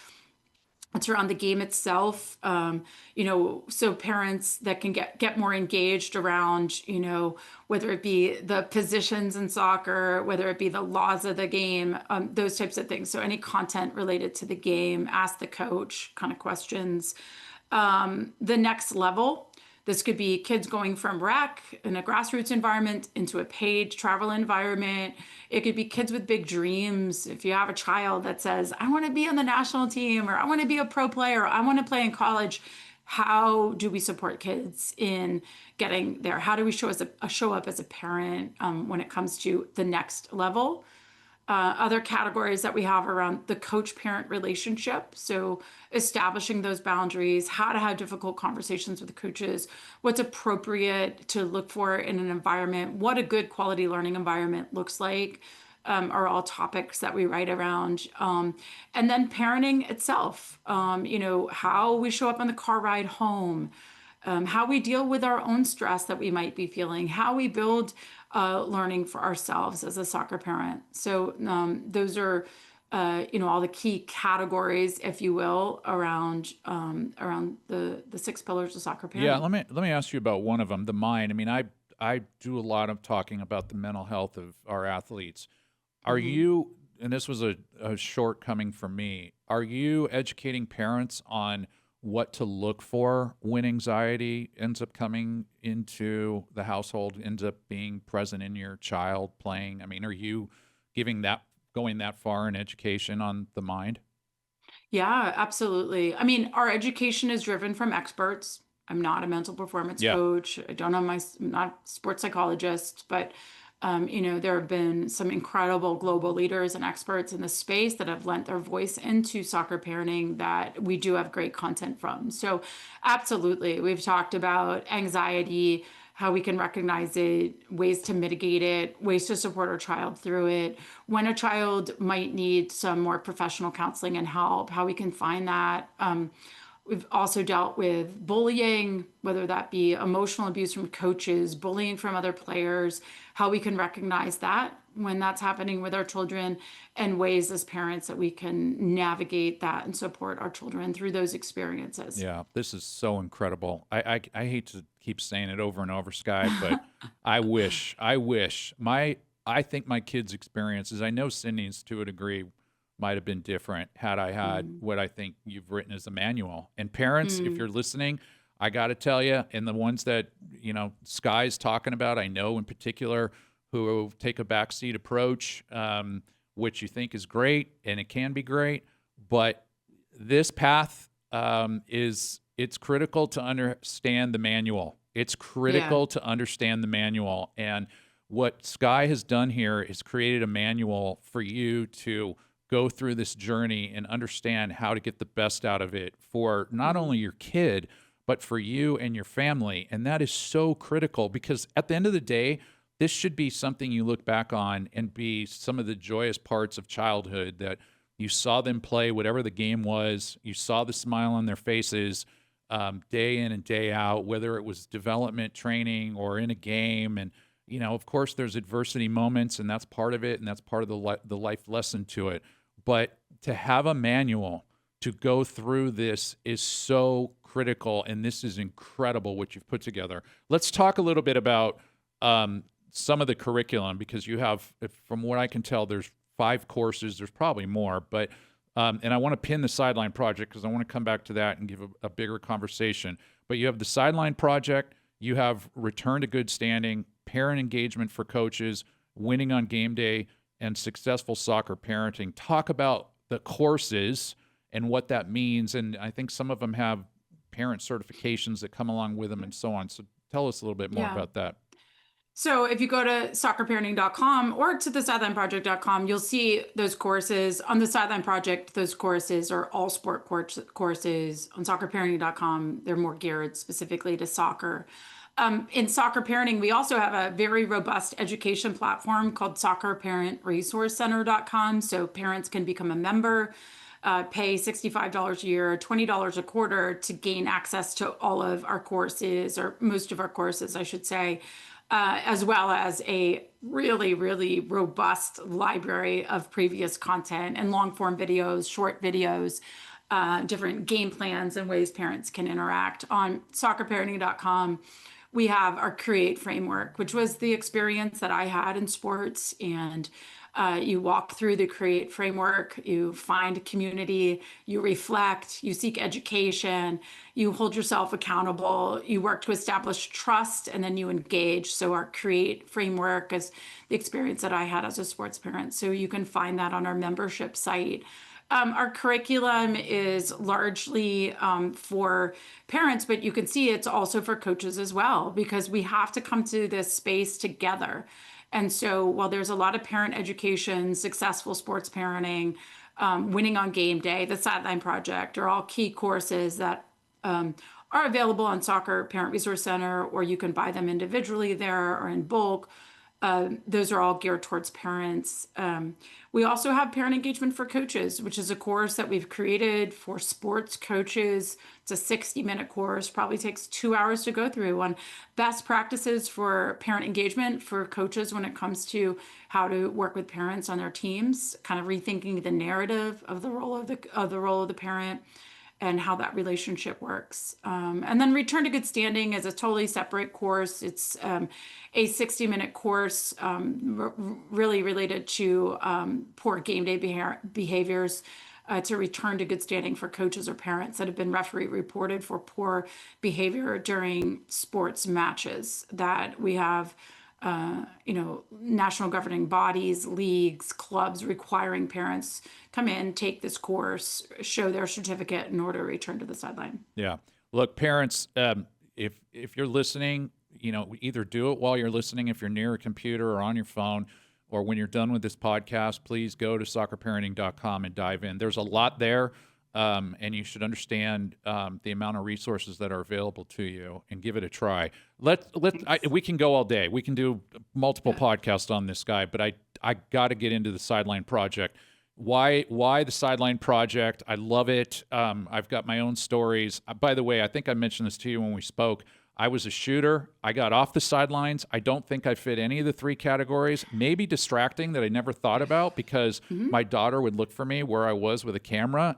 It's around the game itself, so parents that can get more engaged around, whether it be the positions in soccer, whether it be the laws of the game, those types of things. So any content related to the game, ask the coach kind of questions. The next level. This could be kids going from rec in a grassroots environment into a paid travel environment. It could be kids with big dreams. If you have a child that says, I want to be on the national team, or I want to be a pro player, or I want to play in college, how do we support kids in getting there? How do we show up as a parent when it comes to the next level? Other categories that we have around the coach-parent relationship. So establishing those boundaries, how to have difficult conversations with the coaches, what's appropriate to look for in an environment, what a good quality learning environment looks like, are all topics that we write around. And then parenting itself, how we show up on the car ride home, how we deal with our own stress that we might be feeling, how we build learning for ourselves as a soccer parent. So those are, all the key categories, if you will, around the six pillars of soccer Yeah, parenting. let me ask you about one of them, the mind. I mean, I do a lot of talking about the mental health of our athletes. Are Mhm. you, and this was a shortcoming for me, are you educating parents on what to look for when anxiety ends up coming into the household, ends up being present in your child playing? I mean, are you going that far in education on the mind? Yeah, absolutely. I mean, our education is driven from experts. I'm not a mental performance Yeah. coach. I'm not a sports psychologist, but there have been some incredible global leaders and experts in the space that have lent their voice into soccer parenting that we do have great content from. So, absolutely, we've talked about anxiety, how we can recognize it, ways to mitigate it, ways to support our child through it, when a child might need some more professional counseling and help, how we can find that. We've also dealt with bullying, whether that be emotional abuse from coaches, bullying from other players, how we can recognize that when that's happening with our children, and ways as parents that we can navigate that and support our children through those experiences. Yeah, this is so incredible. I hate to keep saying it over and over, Skye, but I think my kids' experiences, I know Sydney's to a degree might have been different had I had Mm, what I think you've written as a manual. And parents, if mm, you're listening, I got to tell you, and the ones that, Skye's talking about, I know in particular who take a backseat approach, which you think is great, and it can be great, but this path it's critical to understand the manual. It's yeah. critical to understand the manual. And what Skye has done here is created a manual for you to go through this journey and understand how to get the best out of it for not Mm, only your kid, but for you and your family. And that is so critical because at the end of the day, this should be something you look back on and be some of the joyous parts of childhood that you saw them play whatever the game was. You saw the smile on their faces day in and day out, whether it was development training or in a game. And, of course, there's adversity moments, and that's part of it, and that's part of the life lesson to it. But to have a manual to go through this is so critical, and this is incredible what you've put together. Let's talk a little bit about some of the curriculum because you have, from what I can tell, there's 5 courses. There's probably more, but and I want to pin the Sideline Project because I want to come back to that and give a bigger conversation. But you have the Sideline Project, you have Return to Good Standing, Parent Engagement for Coaches, Winning on Game Day, and Successful Soccer Parenting. Talk about the courses and what that means, and I think some of them have parent certifications that come along with them and so on. So tell us a little bit more yeah. about that. So if you go to soccerparenting.com or to the sidelineproject.com, you'll see those courses. On the Sideline Project, those courses are all sport courses. On soccerparenting.com, they're more geared specifically to soccer. In soccer parenting, we also have a very robust education platform called soccerparentresourcecenter.com. So parents can become a member, pay $65 a year, $20 a quarter to gain access to all of our courses, or most of our courses, I should say, as well as a really, really robust library of previous content and long form videos, short videos, different game plans and ways parents can interact. On soccerparenting.com, we have our Create framework, which was the experience that I had in sports. And You walk through the CREATE framework, you find community, you reflect, you seek education, you hold yourself accountable, you work to establish trust, and then you engage. So our CREATE framework is the experience that I had as a sports parent. So you can find that on our membership site. Our curriculum is largely for parents, but you can see it's also for coaches as well, because we have to come to this space together. And so while there's a lot of parent education, successful sports parenting, winning on game day, the Sideline Project are all key courses that are available on Soccer Parent Resource Center, or you can buy them individually there or in bulk. Those are all geared towards parents. We also have Parent Engagement for Coaches, which is a course that we've created for sports coaches. It's a 60-minute course, probably takes 2 hours to go through, on best practices for parent engagement for coaches when it comes to how to work with parents on their teams, kind of rethinking the narrative of the role of the parent and how that relationship works. And then Return to Good Standing is a totally separate course. It's a 60-minute course really related to poor game day behaviors, to return to good standing for coaches or parents that have been referee reported for poor behavior during sports matches. That we have national governing bodies, leagues, clubs requiring parents come in, take this course, show their certificate in order to return to the sideline. Yeah. Look, parents, if you're listening, either do it while you're listening if you're near a computer or on your phone, or when you're done with this podcast, please go to soccerparenting.com and dive in. There's a lot there. And you should understand the amount of resources that are available to you, and give it a try. We can go all day. We can do multiple podcasts on this guy, but I got to get into the Sideline Project. Why the Sideline Project? I love it. I've got my own stories. By the way, I think I mentioned this to you when we spoke. I was a shooter. I got off the sidelines. I don't think I fit any of the three categories. Maybe distracting, that I never thought about, because my daughter would look for me where I was with a camera.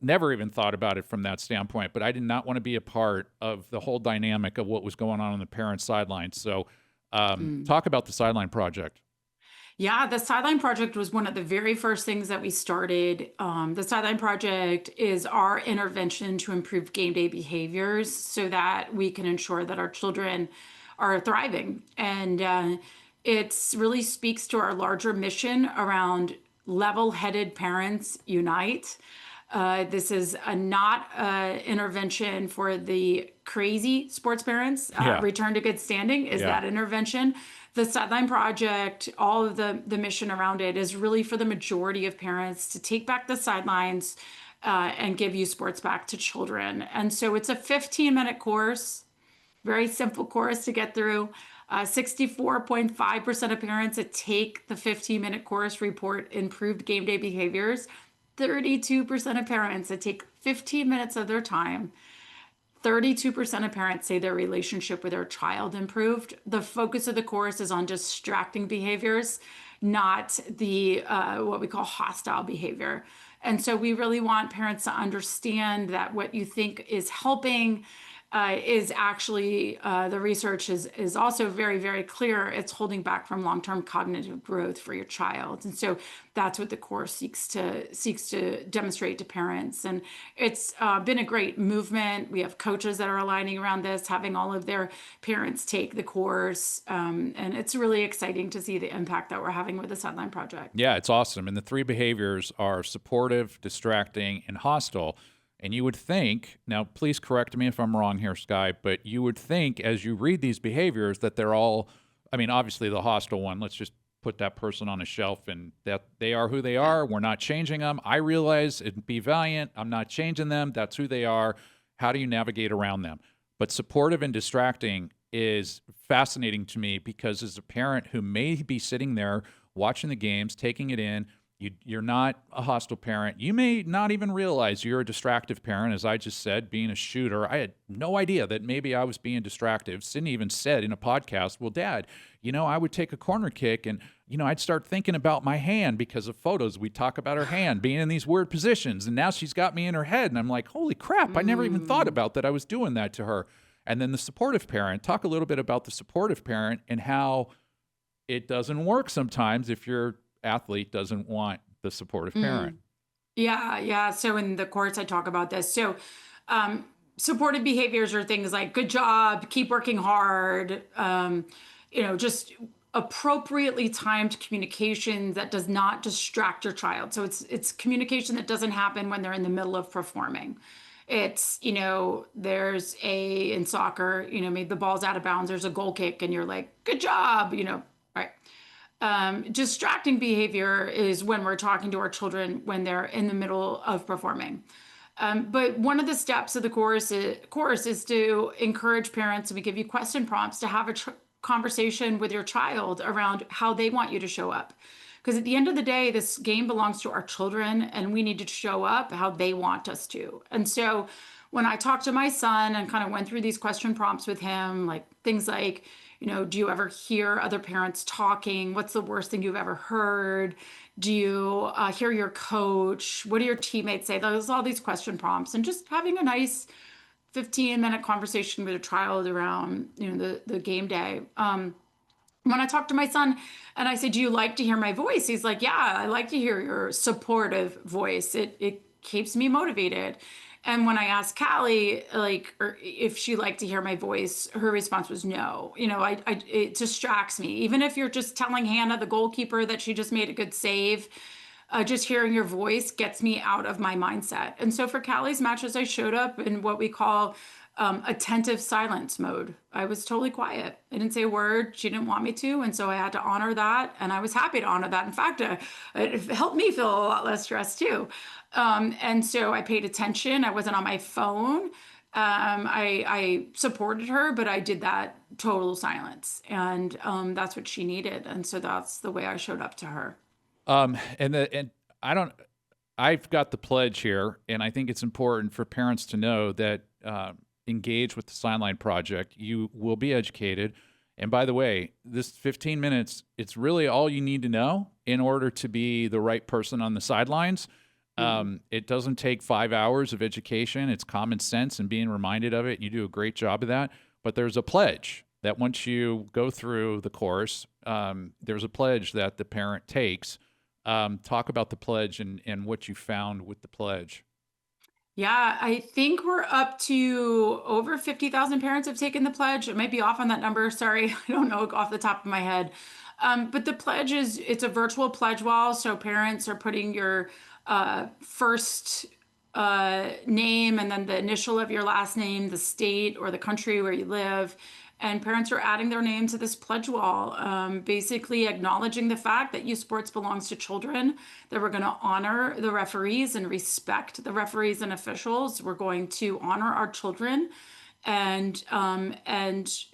Never even thought about it from that standpoint, but I did not want to be a part of the whole dynamic of what was going on the parent sidelines. So talk about the Sideline Project. Yeah, the Sideline Project was one of the very first things that we started. The Sideline Project is our intervention to improve game day behaviors so that we can ensure that our children are thriving. And it really speaks to our larger mission around level-headed parents unite. This is not an intervention for the crazy sports parents. Return to Good Standing is that intervention. The Sideline Project, all of the mission around it, is really for the majority of parents to take back the sidelines and give youth sports back to children. And so it's a 15-minute course, very simple course to get through. 64.5% of parents that take the 15-minute course report improved game day behaviors. 32% of parents that take 15 minutes of their time. 32% of parents say their relationship with their child improved. The focus of the course is on distracting behaviors, not the what we call hostile behavior. And so we really want parents to understand that what you think is helping is actually, the research is also very, very clear. It's holding back from long-term cognitive growth for your child. And so that's what the course seeks to demonstrate to parents. And it's been a great movement. We have coaches that are aligning around this, having all of their parents take the course. And it's really exciting to see the impact that we're having with the Sideline Project. Yeah, it's awesome. And the three behaviors are supportive, distracting, and hostile. And you would think, now please correct me if I'm wrong here, Skye, but you would think as you read these behaviors that they're all, obviously the hostile one, let's just put that person on a shelf and that they are who they are. We're not changing them. I realize it Be Valiant. I'm not changing them. That's who they are. How do you navigate around them? But supportive and distracting is fascinating to me, because as a parent who may be sitting there watching the games, taking it in, you're not a hostile parent. You may not even realize you're a distractive parent. As I just said, being a shooter, I had no idea that maybe I was being distractive. Sydney even said in a podcast, well, Dad, I would take a corner kick and, I'd start thinking about my hand because of photos. We talk about her hand being in these weird positions. And now she's got me in her head. And I'm like, holy crap, I never even thought about that I was doing that to her. And then the supportive parent, talk a little bit about the supportive parent and how it doesn't work sometimes if your athlete doesn't want the supportive parent. Yeah. So in the course, I talk about this. So, supportive behaviors are things like good job, keep working hard, just appropriately timed communication that does not distract your child. So it's communication that doesn't happen when they're in the middle of performing. It's, there's in soccer, maybe the ball's out of bounds, there's a goal kick, and you're like, good job, right. Distracting behavior is when we're talking to our children when they're in the middle of performing. But one of the steps of the course is to encourage parents, and we give you question prompts to have a conversation with your child around how they want you to show up. Because at the end of the day, this game belongs to our children, and we need to show up how they want us to. And so when I talked to my son and kind of went through these question prompts with him, like things like, do you ever hear other parents talking? What's the worst thing you've ever heard? Do you hear your coach? What do your teammates say? All these question prompts, and just having a nice 15-minute conversation with a child around, the game day. When I talked to my son and I said, do you like to hear my voice? He's like, yeah, I like to hear your supportive voice. It keeps me motivated. And when I asked Callie, if she liked to hear my voice, her response was no. It distracts me. Even if you're just telling Hannah, the goalkeeper, that she just made a good save, just hearing your voice gets me out of my mindset. And so for Callie's matches, I showed up in what we call attentive silence mode. I was totally quiet. I didn't say a word. She didn't want me to. And so I had to honor that. And I was happy to honor that. In fact, it helped me feel a lot less stressed too. And so I paid attention. I wasn't on my phone. I supported her, but I did that total silence. And that's what she needed. And so that's the way I showed up to her. I've got the pledge here, and I think it's important for parents to know that engage with the Sideline Project. You will be educated. And by the way, this 15 minutes, it's really all you need to know in order to be the right person on the sidelines. It doesn't take 5 hours of education. It's common sense and being reminded of it. You do a great job of that. But there's a pledge that once you go through the course, there's a pledge that the parent takes. Talk about the pledge and what you found with the pledge. Yeah, I think we're up to over 50,000 parents have taken the pledge. It might be off on that number. Sorry, I don't know off the top of my head. But the pledge it's a virtual pledge wall. So parents are putting your first name and then the initial of your last name, the state or the country where you live. And parents are adding their name to this pledge wall, basically acknowledging the fact that youth sports belongs to children, that we're going to honor the referees and respect the referees and officials. We're going to honor our children and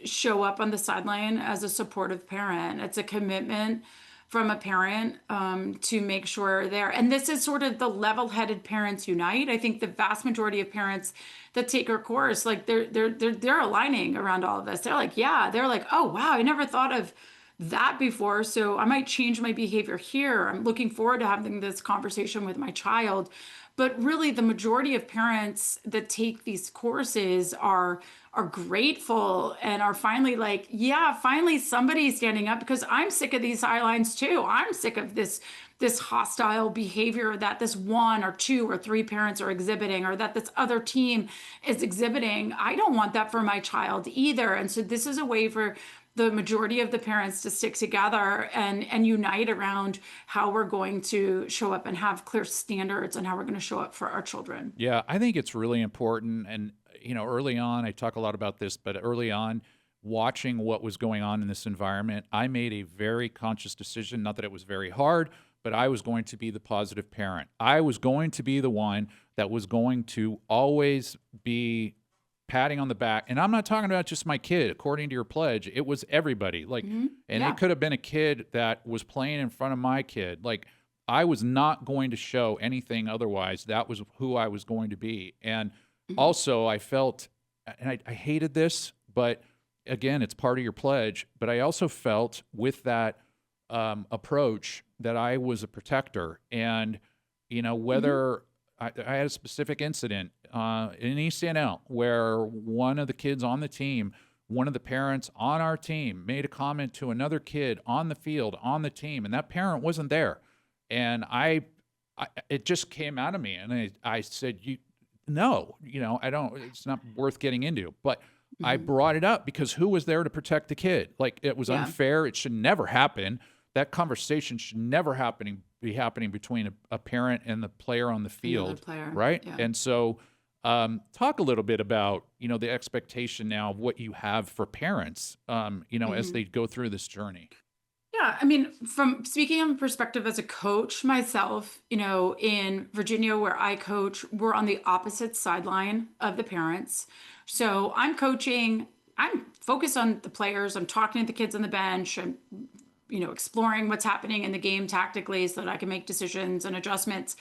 show up on the sideline as a supportive parent. It's a commitment from a parent to make sure they're, and this is sort of the level-headed Parents Unite. I think the vast majority of parents that take our course, like they're aligning around all of this. They're like, yeah, they're like, oh wow, I never thought of that before. So I might change my behavior here. I'm looking forward to having this conversation with my child. But really, the majority of parents that take these courses are grateful and are finally like, yeah, finally somebody's standing up, because I'm sick of these sidelines too. I'm sick of this hostile behavior that this one or two or three parents are exhibiting, or that this other team is exhibiting. I don't want that for my child either. And so this is a way for the majority of the parents to stick together and unite around how we're going to show up and have clear standards and how we're going to show up for our children. Yeah, I think it's really important. And, early on, I talk a lot about this, but early on, watching what was going on in this environment, I made a very conscious decision, not that it was very hard, but I was going to be the positive parent. I was going to be the one that was going to always be patting on the back. And I'm not talking about just my kid. According to your pledge, it was everybody. It could have been a kid that was playing in front of my kid. Like, I was not going to show anything otherwise. That was who I was going to be. And also I felt, and I hated this, but again, it's part of your pledge, but I also felt with that approach that I was a protector. And, whether I had a specific incident in ECNL where one of the kids on the team one of the parents on our team made a comment to another kid on the field, on the team, and that parent wasn't there. And it just came out of me, and I said, no, I don't, it's not worth getting into. But I brought it up because who was there to protect the kid? Like, it was unfair. It should never happen. That conversation should never be happening between a parent and the player on the field, right? Yeah. And so talk a little bit about, the expectation now of what you have for parents, as they go through this journey. Yeah, I mean, from speaking from perspective as a coach myself, in Virginia where I coach, we're on the opposite sideline of the parents. So I'm coaching, I'm focused on the players, I'm talking to the kids on the bench, I'm exploring what's happening in the game tactically so that I can make decisions and adjustments.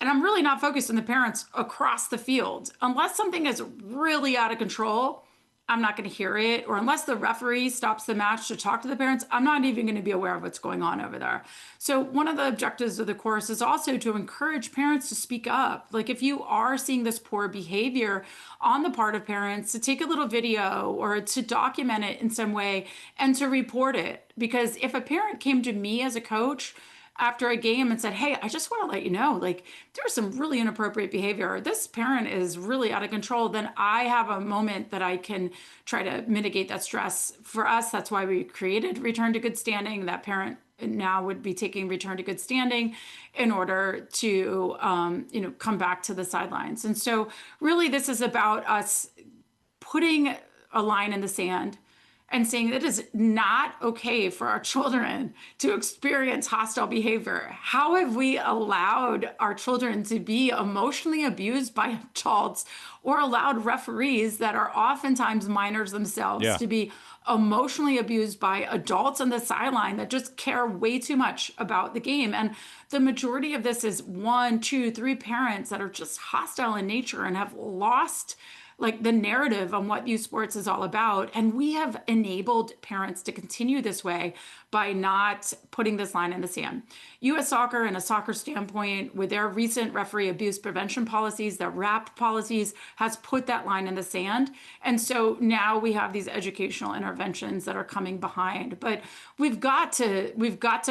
And I'm really not focused on the parents across the field. Unless something is really out of control, I'm not going to hear it. Or unless the referee stops the match to talk to the parents, I'm not even going to be aware of what's going on over there. So one of the objectives of the course is also to encourage parents to speak up. Like, if you are seeing this poor behavior on the part of parents, to take a little video or to document it in some way and to report it. Because if a parent came to me as a coach after a game and said, hey, I just want to let you know, like, there's some really inappropriate behavior, or this parent is really out of control, then I have a moment that I can try to mitigate that stress. For us, that's why we created Return to Good Standing. That parent now would be taking Return to Good Standing in order to, come back to the sidelines. And so really this is about us putting a line in the sand and saying that it is not okay for our children to experience hostile behavior. How have we allowed our children to be emotionally abused by adults, or allowed referees that are oftentimes minors themselves to be emotionally abused by adults on the sideline that just care way too much about the game? And the majority of this is 1, 2, 3 parents that are just hostile in nature and have lost the narrative on what youth sports is all about. And we have enabled parents to continue this way by not putting this line in the sand. U.S. Soccer, in a soccer standpoint, with their recent referee abuse prevention policies, their RAP policies, has put that line in the sand. And so now we have these educational interventions that are coming behind. But we've got to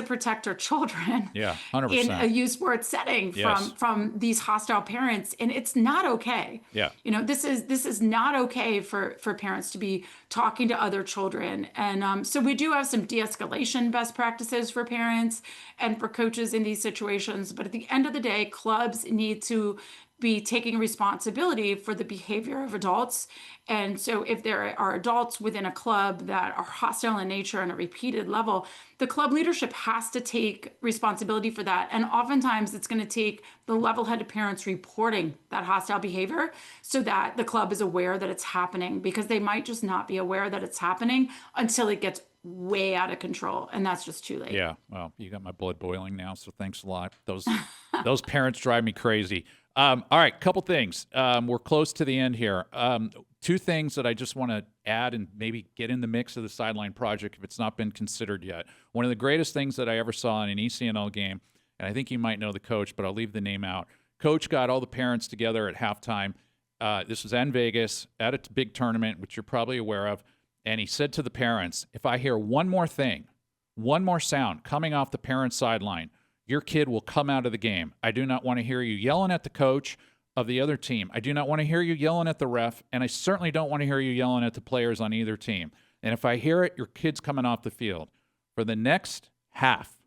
protect our children 100%. in a youth sports setting from these hostile parents. And it's not okay. Yeah. This is not okay for parents to be talking to other children. And so we do have some de-escalation best practices for parents and for coaches in these situations. But at the end of the day, clubs need to be taking responsibility for the behavior of adults. And so if there are adults within a club that are hostile in nature on a repeated level, the club leadership has to take responsibility for that. And oftentimes it's going to take the level-headed parents reporting that hostile behavior so that the club is aware that it's happening, because they might just not be aware that it's happening until it gets way out of control, and that's just too late. Yeah, well, you got my blood boiling now, so thanks a lot. Those parents drive me crazy. All right, couple things. We're close to the end here. 2 things that I just want to add and maybe get in the mix of the Sideline Project if it's not been considered yet. One of the greatest things that I ever saw in an ECNL game, and I think you might know the coach, but I'll leave the name out. Coach got all the parents together at halftime. This was in Vegas at a big tournament, which you're probably aware of. And he said to the parents, if I hear one more thing, one more sound coming off the parent's sideline, your kid will come out of the game. I do not want to hear you yelling at the coach of the other team. I do not want to hear you yelling at the ref, and I certainly don't want to hear you yelling at the players on either team. And if I hear it, your kid's coming off the field. For the next half,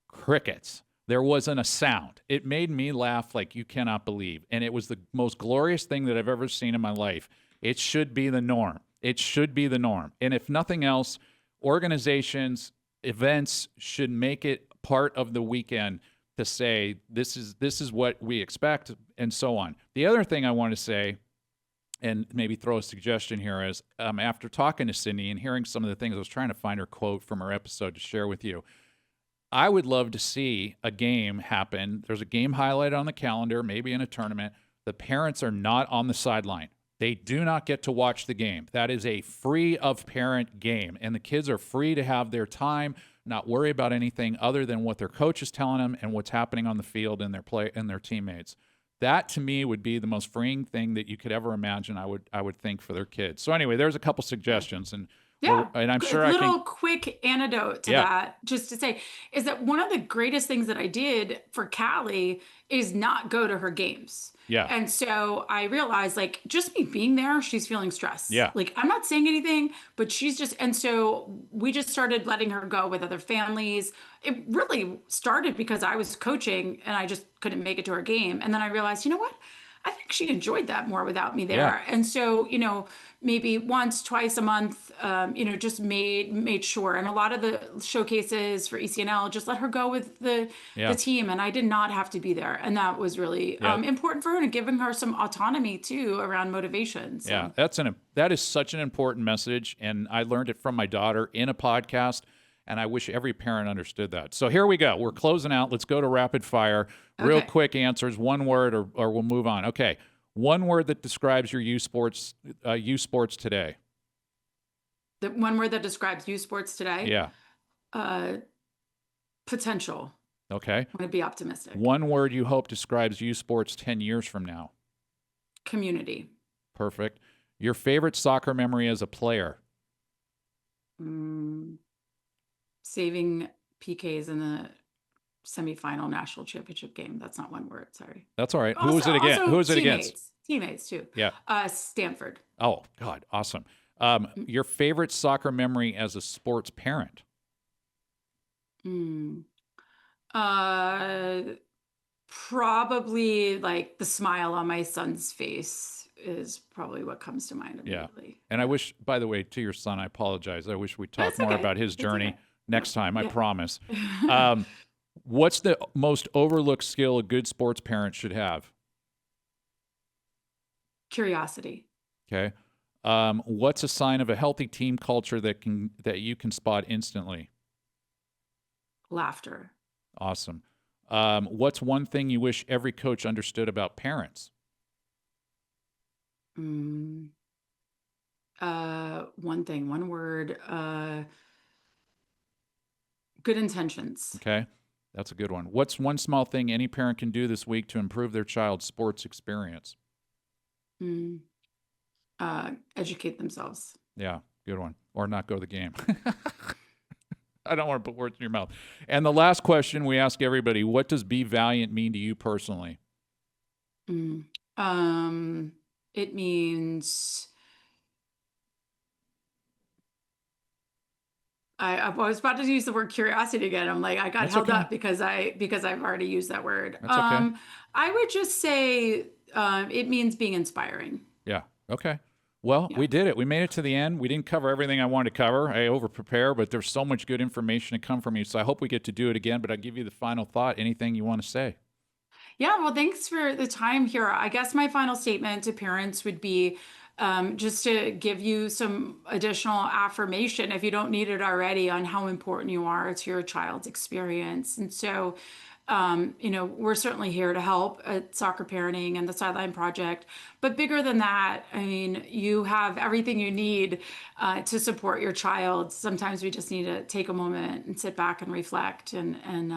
crickets. There wasn't a sound. It made me laugh like you cannot believe. And it was the most glorious thing that I've ever seen in my life. It should be the norm. It should be the norm. And if nothing else, organizations, events should make it part of the weekend to say, this is what we expect, and so on. The other thing I want to say, and maybe throw a suggestion here, is after talking to Cindy and hearing some of the things, I was trying to find her quote from her episode to share with you. I would love to see a game happen. There's a game highlighted on the calendar, maybe in a tournament. The parents are not on the sideline. They do not get to watch the game. That is a free of parent game, and the kids are free to have their time, not worry about anything other than what their coach is telling them and what's happening on the field and their teammates. That to me would be the most freeing thing that you could ever imagine. I would think for their kids. So anyway, there's a couple suggestions, and I'm sure I little can. quick antidote to Yeah. that, just to say, is that one of the greatest things that I did for Callie is not go to her games. Yeah. And so I realized, like, just me being there, she's feeling stressed. Yeah. Like, I'm not saying anything, but she's just, and so we just started letting her go with other families. It really started because I was coaching and I just couldn't make it to her game. And then I realized, you know what? I think she enjoyed that more without me there. Yeah. And so, maybe once, twice a month, just made sure. And a lot of the showcases for ECNL just let her go with the team, and I did not have to be there. And that was really important for her, and giving her some autonomy too around motivation. So. Yeah, that is such an important message, and I learned it from my daughter in a podcast. And I wish every parent understood that. So here we go. We're closing out. Let's go to rapid fire. Real quick answers, one word, or we'll move on. Okay. One word that describes your youth sports today. The one word that describes youth sports today? Yeah. Potential. Okay. I'm going to be optimistic. One word you hope describes youth sports 10 years from now. Community. Perfect. Your favorite soccer memory as a player. Saving PKs in the semifinal national championship game. That's not one word. Sorry. That's all right. Who was it again? Who was it against? Teammates too. Yeah. Stanford. Oh God, awesome. Your favorite soccer memory as a sports parent? Probably like the smile on my son's face is probably what comes to mind immediately. Yeah. And I wish, by the way, to your son, I apologize. I wish we talked more about his journey next time. I promise. What's the most overlooked skill a good sports parent should have? Curiosity. Okay. What's a sign of a healthy team culture that you can spot instantly? Laughter. Awesome. What's one thing you wish every coach understood about parents? One thing, one word, good intentions. Okay. That's a good one. What's one small thing any parent can do this week to improve their child's sports experience? Educate themselves. Yeah, good one. Or not go to the game. I don't want to put words in your mouth. And the last question we ask everybody, what does Be Valiant mean to you personally? It means I was about to use the word curiosity again. I'm like, I got held up because I've already used that word. That's okay. I would just say it means being inspiring. Yeah. Okay. Well, we did it. We made it to the end. We didn't cover everything I wanted to cover. I over-prepare, but there's so much good information to come from you. So I hope we get to do it again, but I'll give you the final thought. Anything you want to say? Yeah, well, thanks for the time here. I guess my final statement to parents would be just to give you some additional affirmation, if you don't need it already, on how important you are to your child's experience. And so, we're certainly here to help at Soccer Parenting and the Sideline Project. But bigger than that, I mean, you have everything you need to support your child. Sometimes we just need to take a moment and sit back and reflect. And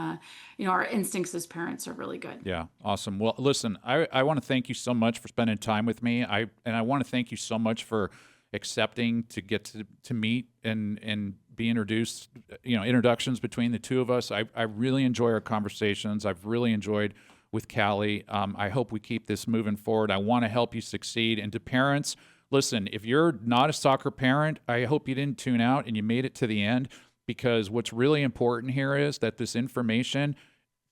our instincts as parents are really good. Yeah, awesome. Well, listen, I want to thank you so much for spending time with me. I want to thank you so much for accepting to get to meet and be introduced, introductions between the two of us. I really enjoy our conversations. I've really enjoyed with Callie. I hope we keep this moving forward. I want to help you succeed. And to parents, listen, if you're not a soccer parent, I hope you didn't tune out and you made it to the end, because what's really important here is that this information,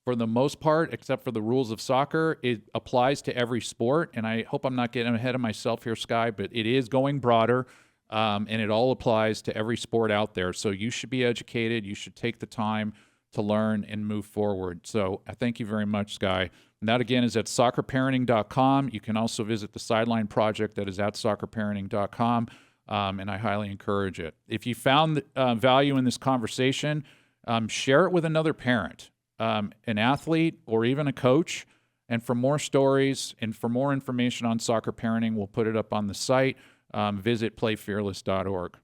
for the most part, except for the rules of soccer, it applies to every sport. And I hope I'm not getting ahead of myself here, Skye, but it is going broader, and it all applies to every sport out there. So you should be educated. You should take the time to learn and move forward. So I thank you very much, Skye. And that, again, is at soccerparenting.com. You can also visit the Sideline Project that is at soccerparenting.com, and I highly encourage it. If you found value in this conversation, share it with another parent, an athlete, or even a coach. And for more stories and for more information on soccer parenting, we'll put it up on the site. Visit playfearless.org.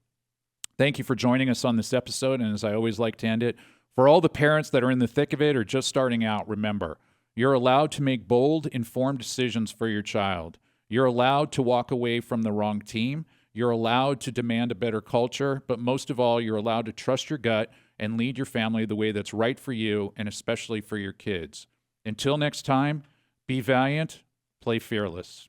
Thank you for joining us on this episode. And as I always like to end it, for all the parents that are in the thick of it or just starting out, remember, You're allowed to make bold, informed decisions for your child. You're allowed to walk away from the wrong team. You're allowed to demand a better culture, but most of all, you're allowed to trust your gut and lead your family the way that's right for you and especially for your kids. Until next time, be valiant, play fearless.